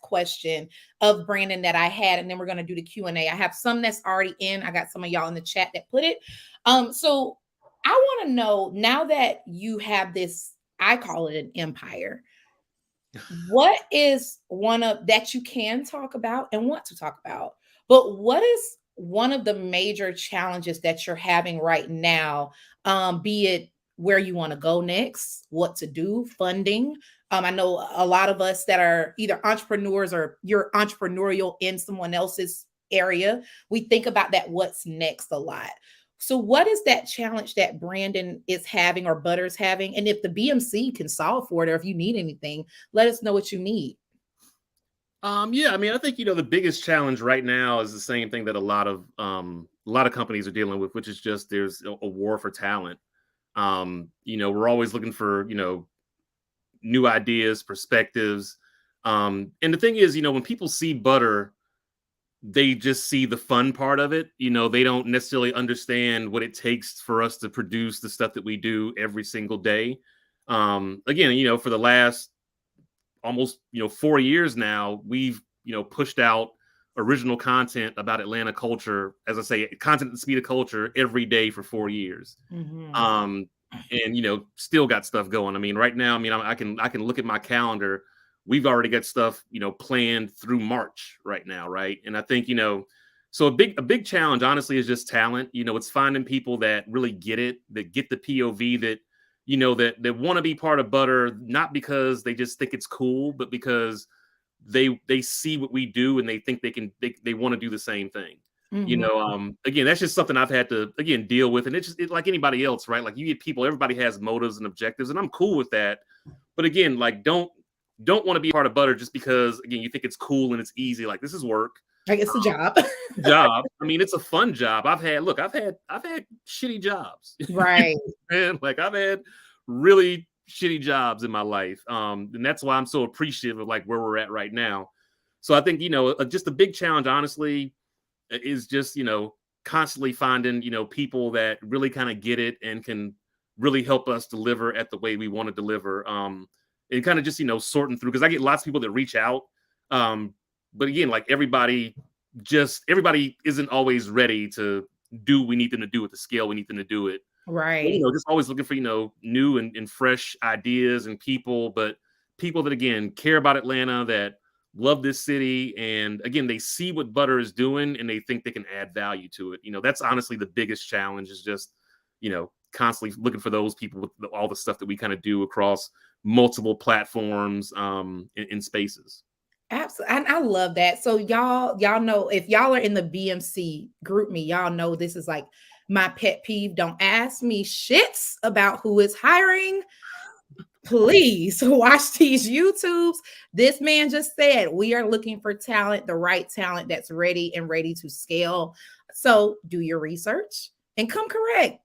question of Brandon that I had, and then we're going to do the Q&A. I have some that's already in. I got some of y'all in the chat that put it. So I want to know, now that you have this, I call it an empire, what is one of that you can talk about and want to talk about, but what is one of the major challenges that you're having right now, be it where you want to go next, what to do, funding? I know a lot of us that are either entrepreneurs or you're entrepreneurial in someone else's area, we think about that what's next a lot. So what is that challenge that Brandon is having or Butter's having? And if the BMC can solve for it, or if you need anything, let us know what you need. Yeah, I mean, I think, the biggest challenge right now is the same thing that a lot of companies are dealing with, which is just there's a war for talent. We're always looking for, new ideas, perspectives. And the thing is, when people see butter, they just see the fun part of it. They don't necessarily understand what it takes for us to produce the stuff that we do every single day. Again, for the last almost 4 years now, we've pushed out original content about Atlanta culture, as I say, content at the speed of culture every day for 4 years. And still got stuff going. I mean, right now, I can look at my calendar. We've already got stuff planned through March right now, right? And I think so a big challenge, honestly, is just talent. It's finding people that really get it, that get the POV, that that want to be part of Butter, not because they just think it's cool, but because they see what we do and they think they want to do the same thing. Again, that's just something I've had to deal with, and it's like anybody else, right? Like, you get people, everybody has motives and objectives, and I'm cool with that. But again, like, don't want to be part of Butter just because, again, you think it's cool and it's easy. Like, this is work. Like, it's a job. I mean, it's a fun job. I've had shitty jobs. Right. Man, like, I've had really shitty jobs in my life. And that's why I'm so appreciative of like where we're at right now. So I think, just a big challenge, honestly, is just, constantly finding, people that really kind of get it and can really help us deliver at the way we want to deliver. And kind of just, sorting through, because I get lots of people that reach out. But again, like, everybody isn't always ready to do what we need them to do at the scale we need them to do it. Right. Just always looking for, new and fresh ideas and people, but people that, again, care about Atlanta, that love this city. And again, they see what Butter is doing and they think they can add value to it. That's honestly the biggest challenge, is just, constantly looking for those people with all the stuff that we kind of do across multiple platforms, in spaces. Absolutely. And I love that. So y'all know, if y'all are in the BMC group me, y'all know this is like my pet peeve. Don't ask me shits about who is hiring. Please watch these YouTubes. This man just said we are looking for talent, the right talent that's ready to scale. So do your research and come correct.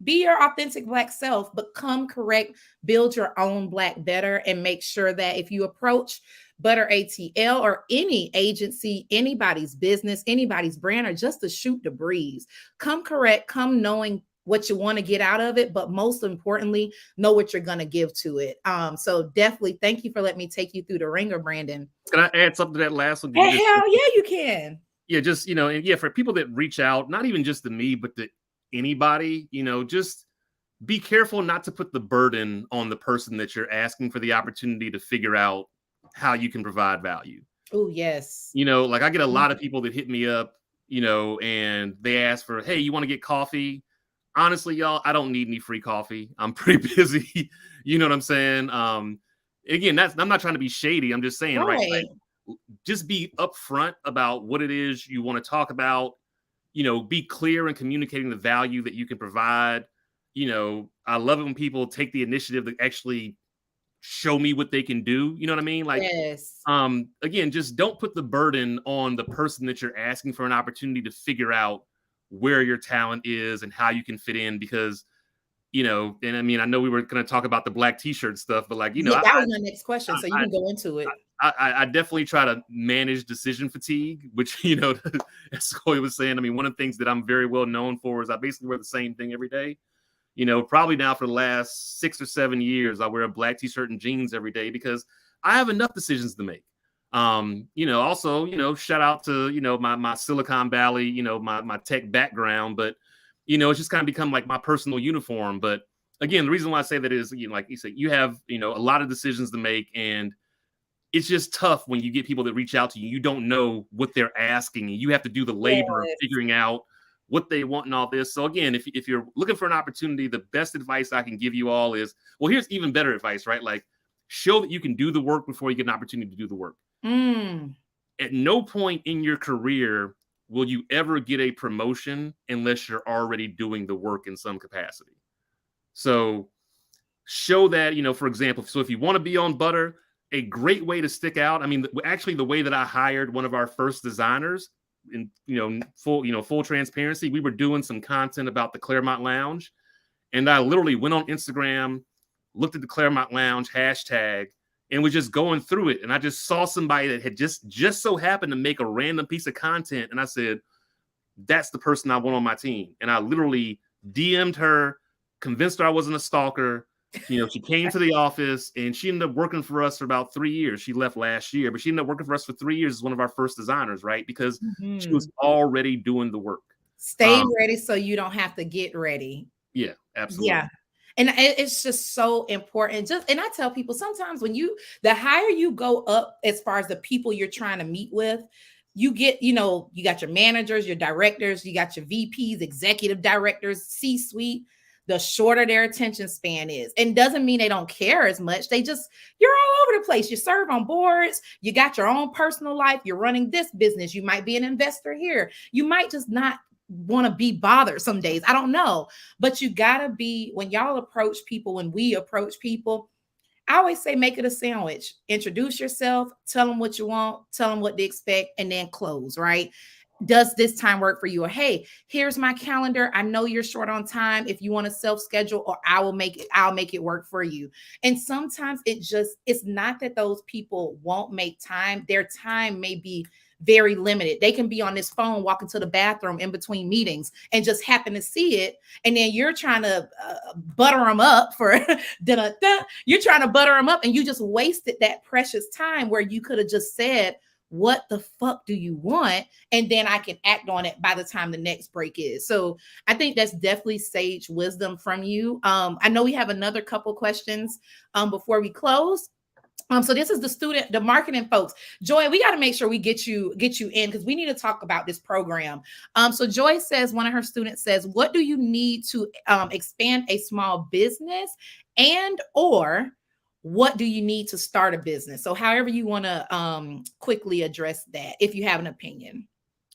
Be your authentic Black self, but come correct. Build your own Black better, and make sure that if you approach Butter.ATL or any agency, anybody's business, anybody's brand, or just to shoot the breeze, come correct, come knowing what you want to get out of it, but most importantly, know what you're going to give to it. So definitely thank you for letting me take you through the ringer, Brandon. Can I add something to that last one? Hell yeah, you can. Yeah, just, and yeah, for people that reach out, not even just to me, but to anybody, just be careful not to put the burden on the person that you're asking for the opportunity to figure out how you can provide value. Oh, yes. Like, I get a lot of people that hit me up, and they ask for, hey, you want to get coffee? Honestly, y'all, I don't need any free coffee. I'm pretty busy. You know what I'm saying? Again, I'm not trying to be shady. I'm just saying, right? Like, just be upfront about what it is you want to talk about. Be clear in communicating the value that you can provide. I love it when people take the initiative to actually show me what they can do. You know what I mean? Like, yes. Again, just don't put the burden on the person that you're asking for an opportunity to figure out where your talent is and how you can fit in, because, and I mean, I know we were going to talk about the black t-shirt stuff, but like, that was my next question. So you can go into it. I definitely try to manage decision fatigue, which, as Chloe was saying, I mean, one of the things that I'm very well known for is I basically wear the same thing every day. Probably now for the last 6 or 7 years, I wear a black t-shirt and jeans every day because I have enough decisions to make. Also, shout out to, my Silicon Valley, my tech background, but, it's just kind of become like my personal uniform. But again, the reason why I say that is, like you said, you have, a lot of decisions to make, and it's just tough when you get people that reach out to you. You don't know what they're asking, and you have to do the labor of figuring out what they want and all this. So again, if you're looking for an opportunity, the best advice I can give you all is, well, here's even better advice, right? Like, show that you can do the work before you get an opportunity to do the work. At no point in your career will you ever get a promotion unless you're already doing the work in some capacity. So show that, for example, so if you want to be on Butter, a great way to stick out. I mean, actually, the way that I hired one of our first designers, in full transparency, we were doing some content about the Claremont Lounge, and I literally went on Instagram, looked at the Claremont Lounge hashtag, and was just going through it. And I just saw somebody that had just so happened to make a random piece of content. And I said, that's the person I want on my team. And I literally DM'd her, convinced her I wasn't a stalker. You know, she came to the office and she ended up working for us for about 3 years. She left last year, but she ended up working for us for 3 years as one of our first designers, right? Because she was already doing the work. Stay ready so you don't have to get ready. Yeah, absolutely. Yeah. And it's just so important. And I tell people sometimes the higher you go up as far as the people you're trying to meet with, you get, you got your managers, your directors, you got your VPs, executive directors, C-suite, the shorter their attention span is. And doesn't mean they don't care as much. You're all over the place. You serve on boards, you got your own personal life, you're running this business, you might be an investor here. You might just not want to be bothered some days. I don't know. But you gotta be, when y'all approach people, when we approach people, I always say, make it a sandwich. Introduce yourself, tell them what you want, tell them what they expect, and then close, right? Does this time work for you? Or, hey, here's my calendar. I know you're short on time. If you want to self-schedule, or I'll make it work for you. And sometimes it's not that those people won't make time. Their time may be very limited. They can be on this phone walking to the bathroom in between meetings and just happen to see it. And then you're trying to butter them up for you're trying to butter them up, and you just wasted that precious time where you could have just said, what the fuck do you want? And then I can act on it by the time the next break is. So I think that's definitely sage wisdom from you. I know we have another couple questions before we close. So this is the marketing folks. Joy, we got to make sure we get you in, because we need to talk about this program. So Joy says, one of her students says, what do you need to expand a small business, and or what do you need to start a business? So however you want to quickly address that, if you have an opinion.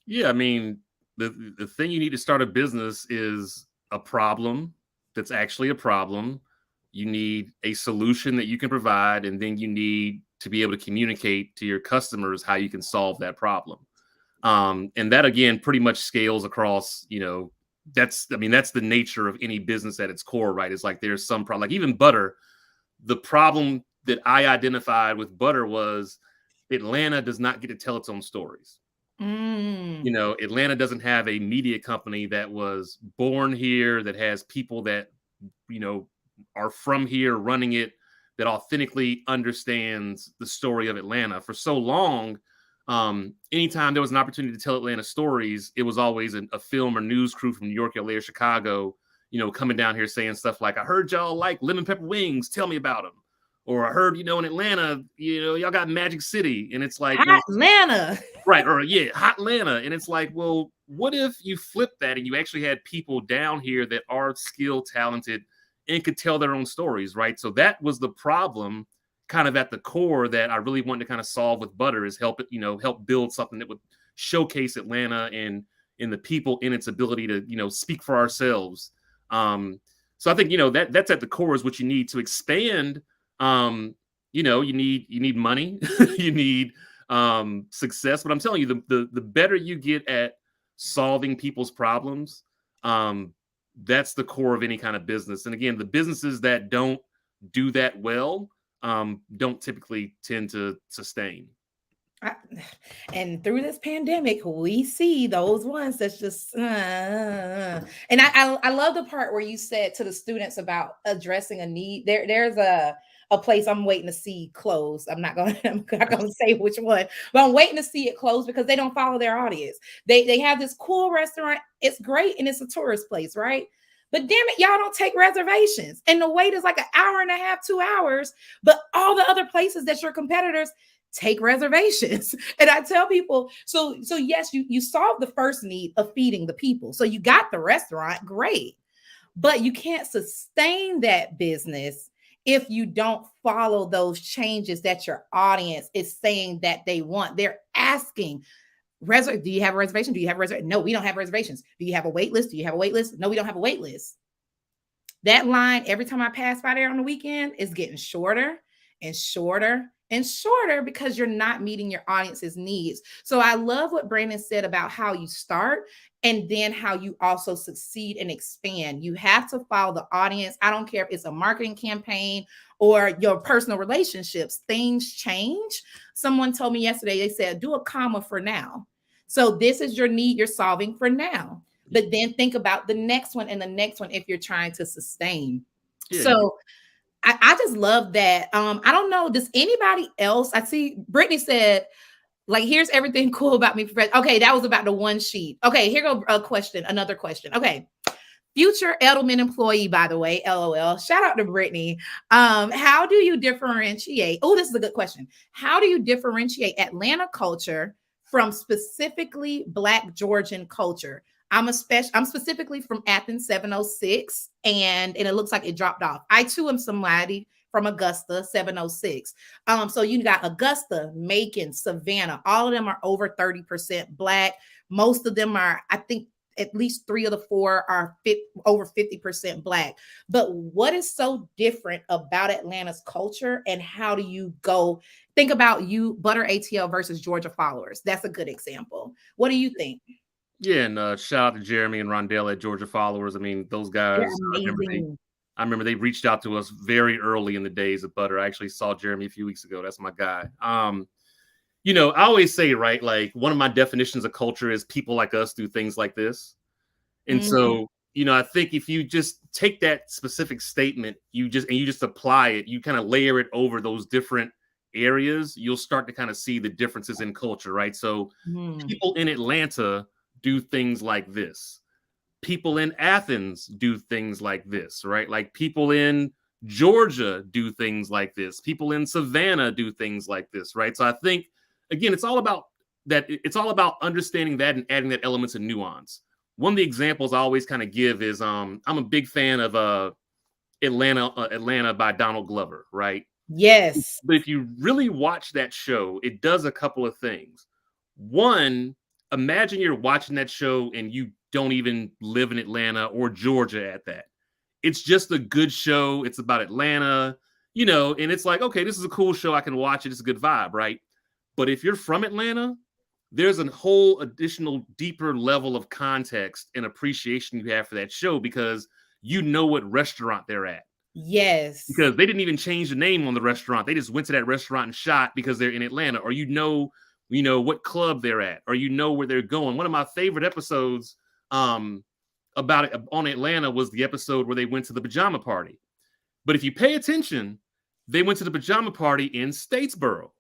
Yeah, I mean, the thing you need to start a business is a problem that's actually a problem. You need a solution that you can provide, and then you need to be able to communicate to your customers how you can solve that problem. And that, again, pretty much scales across, that's the nature of any business at its core, right? It's like there's some problem, like even Butter. The problem that I identified with Butter was Atlanta does not get to tell its own stories. Atlanta doesn't have a media company that was born here, that has people that, are from here running it, that authentically understands the story of Atlanta. For so long, anytime there was an opportunity to tell Atlanta stories, it was always a film or news crew from New York, LA, or Chicago, coming down here saying stuff like, I heard y'all like lemon pepper wings, tell me about them. Or I heard, in Atlanta, y'all got Magic City. And it's like, hot Atlanta. Right. Or hot Atlanta. And it's like, well, what if you flip that and you actually had people down here that are skilled, talented, and could tell their own stories, right? So that was the problem kind of at the core that I really wanted to kind of solve with Butter, is help build something that would showcase Atlanta and the people in its ability to, speak for ourselves. So I think, that's at the core is what you need to expand. You need money, you need success. But I'm telling you, the better you get at solving people's problems, that's the core of any kind of business. And again, the businesses that don't do that well don't typically tend to sustain. And through this pandemic, we see those ones that's just and I love the part where you said to the students about addressing a need. There's a place I'm waiting to see close. I'm not gonna say which one, but I'm waiting to see it close because they don't follow their audience. They have this cool restaurant. It's great and it's a tourist place, right? But damn it, y'all don't take reservations. And the wait is like an hour and a half, 2 hours. But all the other places that your competitors take reservations. And I tell people, so yes, you solve the first need of feeding the people. So you got the restaurant, great. But you can't sustain that business if you don't follow those changes that your audience is saying that they want. They're asking, do you have a reservation? Do you have a reservation? No, we don't have reservations. Do you have a wait list? Do you have a wait list? No, we don't have a wait list. That line, every time I pass by there on the weekend, is getting shorter and shorter and shorter because you're not meeting your audience's needs. So I love what Brandon said about how you start and then how you also succeed and expand. You have to follow the audience. I don't care if it's a marketing campaign or your personal relationships, things change. Someone told me yesterday, they said, do a comma for now. So this is your need you're solving for now. But then think about the next one and the next one if you're trying to sustain. Yeah. So I just love that. I don't know. Does anybody else? I see Brittany said, like, here's everything cool about me. Okay, that was about the one sheet. Okay, here go a question, another question. Okay. Future Edelman employee, by the way, LOL. Shout out to Brittany. How do you differentiate? Oh, this is a good question. How do you differentiate Atlanta culture from specifically Black Georgian culture? I'm specifically from Athens 706, and it looks like it dropped off. I too am somebody from Augusta 706. So you got Augusta, Macon, Savannah, all of them are over 30% Black. Most of them are, I think, at least 3 of the 4 are over 50% Black. But what is so different about Atlanta's culture, and how do you go think about you, Butter.ATL versus Georgia followers? That's a good example. What do you think? Yeah, and shout out to Jeremy and Rondell at Georgia Followers. I mean, those They're guys. amazing. I remember they reached out to us very early in the days of Butter. I actually saw Jeremy a few weeks ago. That's my guy. I always say, right, like one of my definitions of culture is people like us do things like this. And Mhm. so, I think if you just take that specific statement, you just apply it, you kind of layer it over those different areas, you'll start to kind of see the differences in culture, right? So Mhm. people in Atlanta do things like this. People in Athens do things like this, right? Like people in Georgia do things like this. People in Savannah do things like this, right? So I think again, it's all about that. It's all about understanding that and adding that elements of nuance. One of the examples I always kind of give is I'm a big fan of Atlanta by Donald Glover, right? Yes. But if you really watch that show, it does a couple of things. One, imagine you're watching that show and you don't even live in Atlanta or Georgia at that. It's just a good show. It's about Atlanta, and it's like, okay, this is a cool show. I can watch it. It's a good vibe, right? But if you're from Atlanta, there's a whole additional deeper level of context and appreciation you have for that show because you know what restaurant they're at, Yes. because they didn't even change the name on the restaurant. They just went to that restaurant and shot because they're in Atlanta, or what club they're at, or where they're going. One of my favorite episodes about it on Atlanta was the episode where they went to the pajama party. But if you pay attention, they went to the pajama party in Statesboro.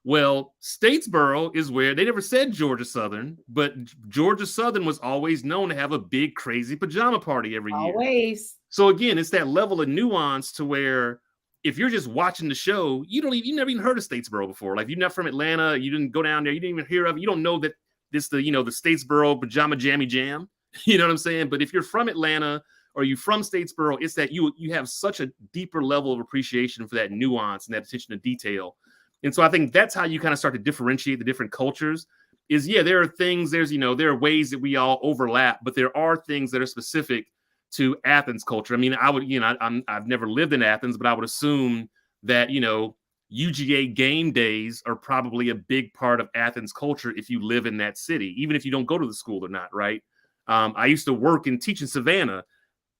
Well, Statesboro is where they never said Georgia Southern, but Georgia Southern was always known to have a big, crazy pajama party every year. Always. So again, it's that level of nuance to where if you're just watching the show, you never even heard of Statesboro before. Like you're not from Atlanta, you didn't go down there, you didn't even hear of it. You don't know that the Statesboro pajama jammy jam. You know what I'm saying? But if you're from Atlanta or you from Statesboro, it's that you have such a deeper level of appreciation for that nuance and that attention to detail. And so I think that's how you kind of start to differentiate the different cultures. There are things, there are ways that we all overlap, but there are things that are specific to Athens culture. I mean, I've never lived in Athens, but I would assume that, UGA game days are probably a big part of Athens culture if you live in that city, even if you don't go to the school or not, right? I used to work and teach in Savannah,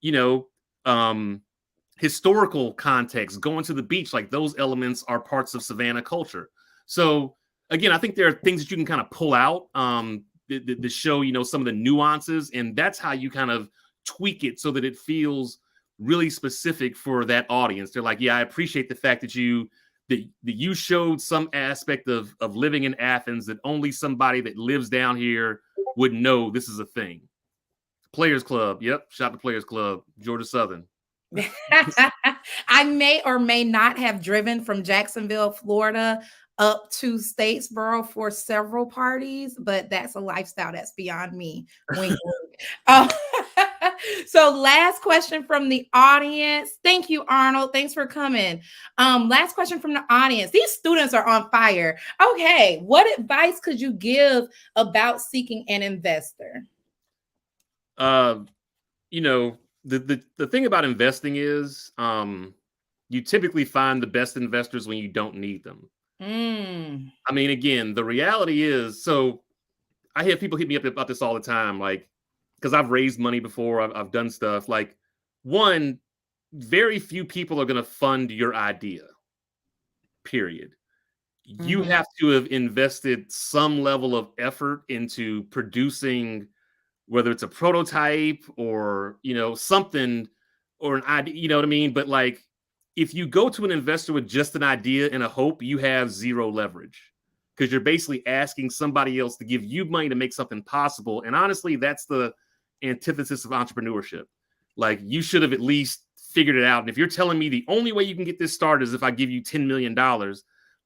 you know, historical context, going to the beach, like those elements are parts of Savannah culture. So again, I think there are things that you can kind of pull out to show, some of the nuances, and that's how you kind of tweak it so that it feels really specific for that audience. They're like, yeah, I appreciate the fact that you showed some aspect of living in Athens that only somebody that lives down here would know this is a thing. Players Club. Yep. Shout to Players Club. Georgia Southern. I may or may not have driven from Jacksonville, Florida, up to Statesboro for several parties, but that's a lifestyle that's beyond me. Wink, wink. Uh, so, last question from the audience. Thank you, Arnold. Thanks for coming. Last question from the audience. These students are on fire. Okay, what advice could you give about seeking an investor? The thing about investing is you typically find the best investors when you don't need them. I mean, again, the reality is, so I have people hit me up about this all the time, like, because I've raised money before, I've done stuff. Like, one, very few people are going to fund your idea, period. You have to have invested some level of effort into producing, whether it's a prototype or, something, or an idea, you know what I mean? But like, if you go to an investor with just an idea and a hope, you have zero leverage, because you're basically asking somebody else to give you money to make something possible. And honestly, that's the antithesis of entrepreneurship. Like, you should have at least figured it out. And if you're telling me the only way you can get this started is if I give you $10 million,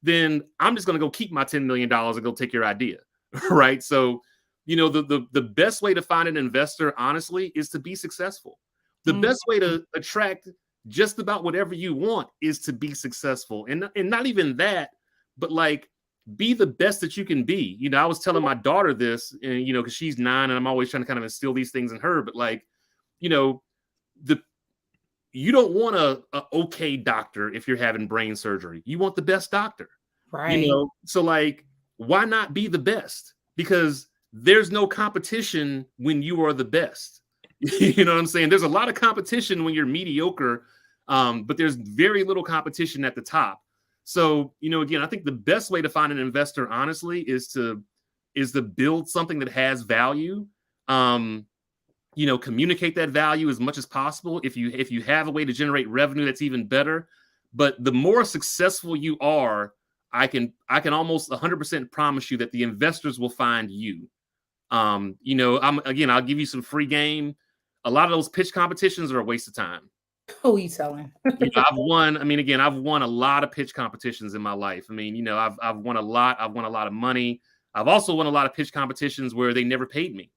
then I'm just going to go keep my $10 million and go take your idea. Right. So, the best way to find an investor, honestly, is to be successful. The best way to attract just about whatever you want is to be successful. And not even that, but like, be the best that you can be. I was telling my daughter this, and, because she's 9 and I'm always trying to kind of instill these things in her. But like, you don't want a okay doctor if you're having brain surgery. You want the best doctor. Right. So like, why not be the best? Because there's no competition when you are the best. You know what I'm saying? There's a lot of competition when you're mediocre, but there's very little competition at the top. So, again, I think the best way to find an investor, honestly, is to build something that has value. Communicate that value as much as possible. If you have a way to generate revenue, that's even better. But the more successful you are, I can almost 100% promise you that the investors will find you. I'll give you some free game. A lot of those pitch competitions are a waste of time. Who are you telling? I've won a lot of pitch competitions in my life. I've won a lot. I've won a lot of money. I've also won a lot of pitch competitions where they never paid me.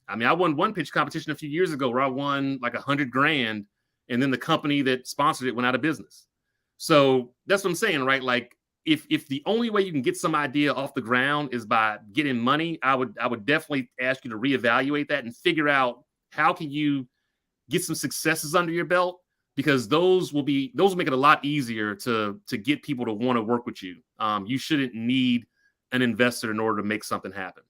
I won one pitch competition a few years ago where I won like $100,000, and then the company that sponsored it went out of business. So that's what I'm saying, right? Like, if the only way you can get some idea off the ground is by getting money, I would definitely ask you to reevaluate that and figure out how can you get some successes under your belt, because those will make it a lot easier to get people to want to work with you. You shouldn't need an investor in order to make something happen.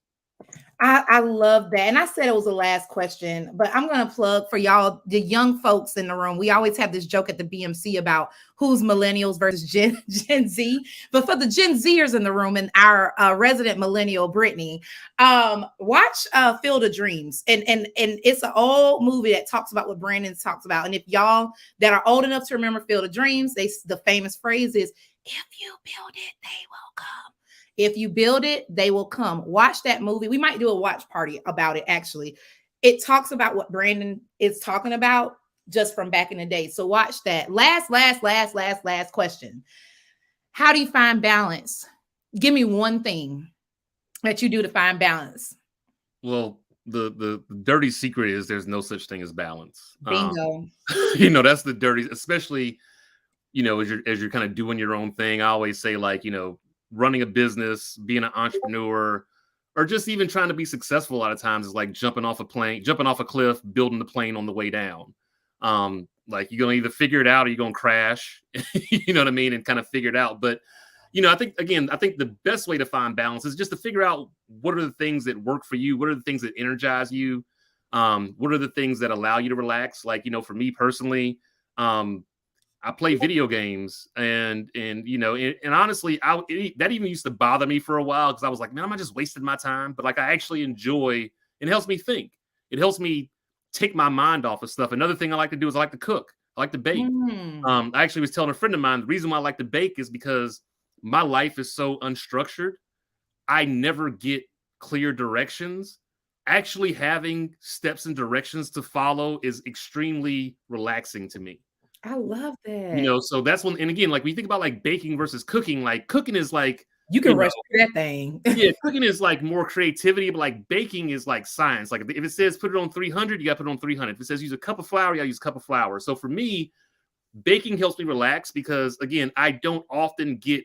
I love that. And I said it was the last question, but I'm going to plug for y'all, the young folks in the room. We always have this joke at the BMC about who's millennials versus Gen Z. But for the Gen Zers in the room and our resident millennial, Brittany, watch Field of Dreams. And it's an old movie that talks about what Brandon talks about. And if y'all that are old enough to remember Field of Dreams, the famous phrase is, if you build it, they will come. If you build it, they will come. Watch that movie. We might do a watch party about it, actually. It talks about what Brandon is talking about just from back in the day. So watch that. Last question. How do you find balance? Give me one thing that you do to find balance. Well, the dirty secret is there's no such thing as balance. Bingo. That's the dirty, especially, as you're kind of doing your own thing. I always say, like, running a business, being an entrepreneur, or just even trying to be successful a lot of times is like jumping off a cliff, building the plane on the way down. Like, you're going to either figure it out or you're going to crash, you know what I mean? And kind of figure it out. But, I think the best way to find balance is just to figure out what are the things that work for you? What are the things that energize you? What are the things that allow you to relax? Like, for me personally, I play video games, and honestly, that even used to bother me for a while, because I was like, man, am I just wasting my time? But like, I actually enjoy. It helps me think. It helps me take my mind off of stuff. Another thing I like to do is I like to cook. I like to bake. I actually was telling a friend of mine, the reason why I like to bake is because my life is so unstructured. I never get clear directions. Actually having steps and directions to follow is extremely relaxing to me. I love that. So that's one. And again, like, when you think about like baking versus cooking, like, cooking is like, you can rush through that thing. Yeah, cooking is like more creativity, but like baking is like science. Like, if it says put it on 300, you got to put it on 300. If it says use a cup of flour, you got to use a cup of flour. So for me, baking helps me relax because, again, I don't often get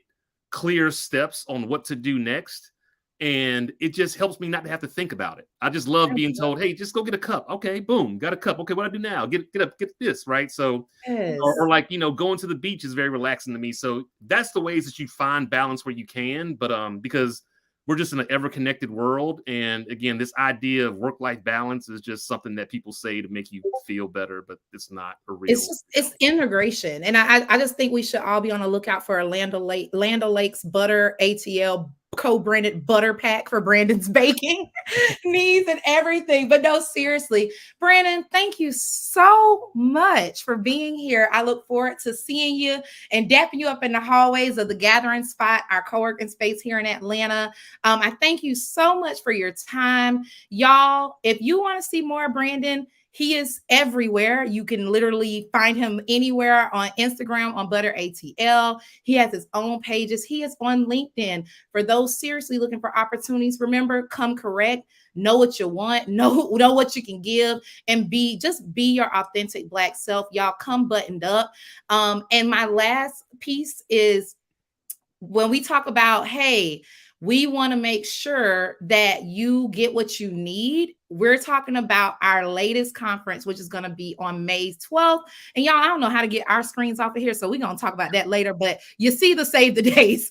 clear steps on what to do next. And it just helps me not to have to think about it. I just love being told, hey, just go get a cup. Okay, boom, got a cup. Okay, what do I do now? Get up, get this, right? So, or Yes. like, going to the beach is very relaxing to me. So that's the ways that you find balance where you can. But because we're just in an ever-connected world. And again, this idea of work-life balance is just something that people say to make you feel better, but it's not a real. It's integration. And I just think we should all be on the lookout for a Land O'Lakes Butter.ATL co-branded butter pack for Brandon's baking needs and everything. But no, seriously, Brandon, thank you so much for being here. I look forward to seeing you and dapping you up in the hallways of the Gathering Spot, our co-working space here in Atlanta. I thank you so much for your time. Y'all, if you want to see more of Brandon, he is everywhere. You can literally find him anywhere on Instagram on Butter.ATL. He has his own pages. He is on LinkedIn. For those seriously looking for opportunities, remember, come correct. Know what you want. Know what you can give, and be your authentic Black self. Y'all come buttoned up. And my last piece is when we talk about, hey, we want to make sure that you get what you need. We're talking about our latest conference, which is going to be on May 12th. And y'all, I don't know how to get our screens off of here, so we're going to talk about that later. But you see the save the dates.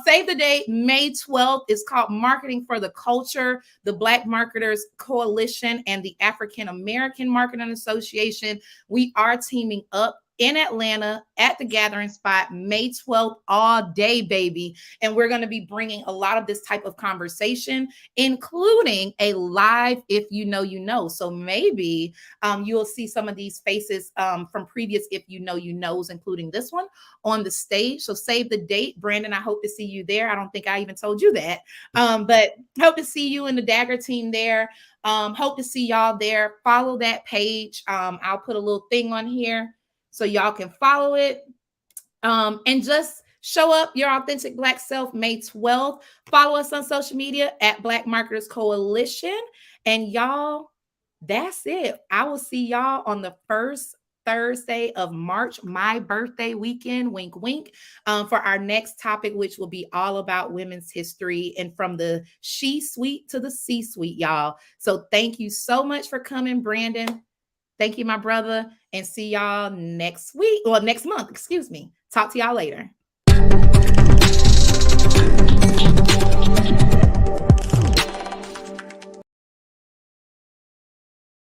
Save the date, May 12th. Is called Marketing for the Culture, the Black Marketers Coalition, and the African American Marketing Association. We are teaming up in Atlanta at the Gathering Spot, May 12th, all day, baby. And we're going to be bringing a lot of this type of conversation, including a live If You Know, You Know. So maybe you'll see some of these faces from previous If You Know, You Knows, including this one, on the stage. So save the date. Brandon, I hope to see you there. I don't think I even told you that. But hope to see you in the Dagger team there. Hope to see y'all there. Follow that page. I'll put a little thing on here so y'all can follow it. And just show up your authentic Black self May 12th. Follow us on social media at Black Marketers Coalition. And y'all, that's it. I will see y'all on the first Thursday of March, my birthday weekend, wink, wink, for our next topic, which will be all about women's history and from the she suite to the C-suite, y'all. So thank you so much for coming, Brandon. Thank you, my brother, and see y'all next week or next month, excuse me. Talk to y'all later.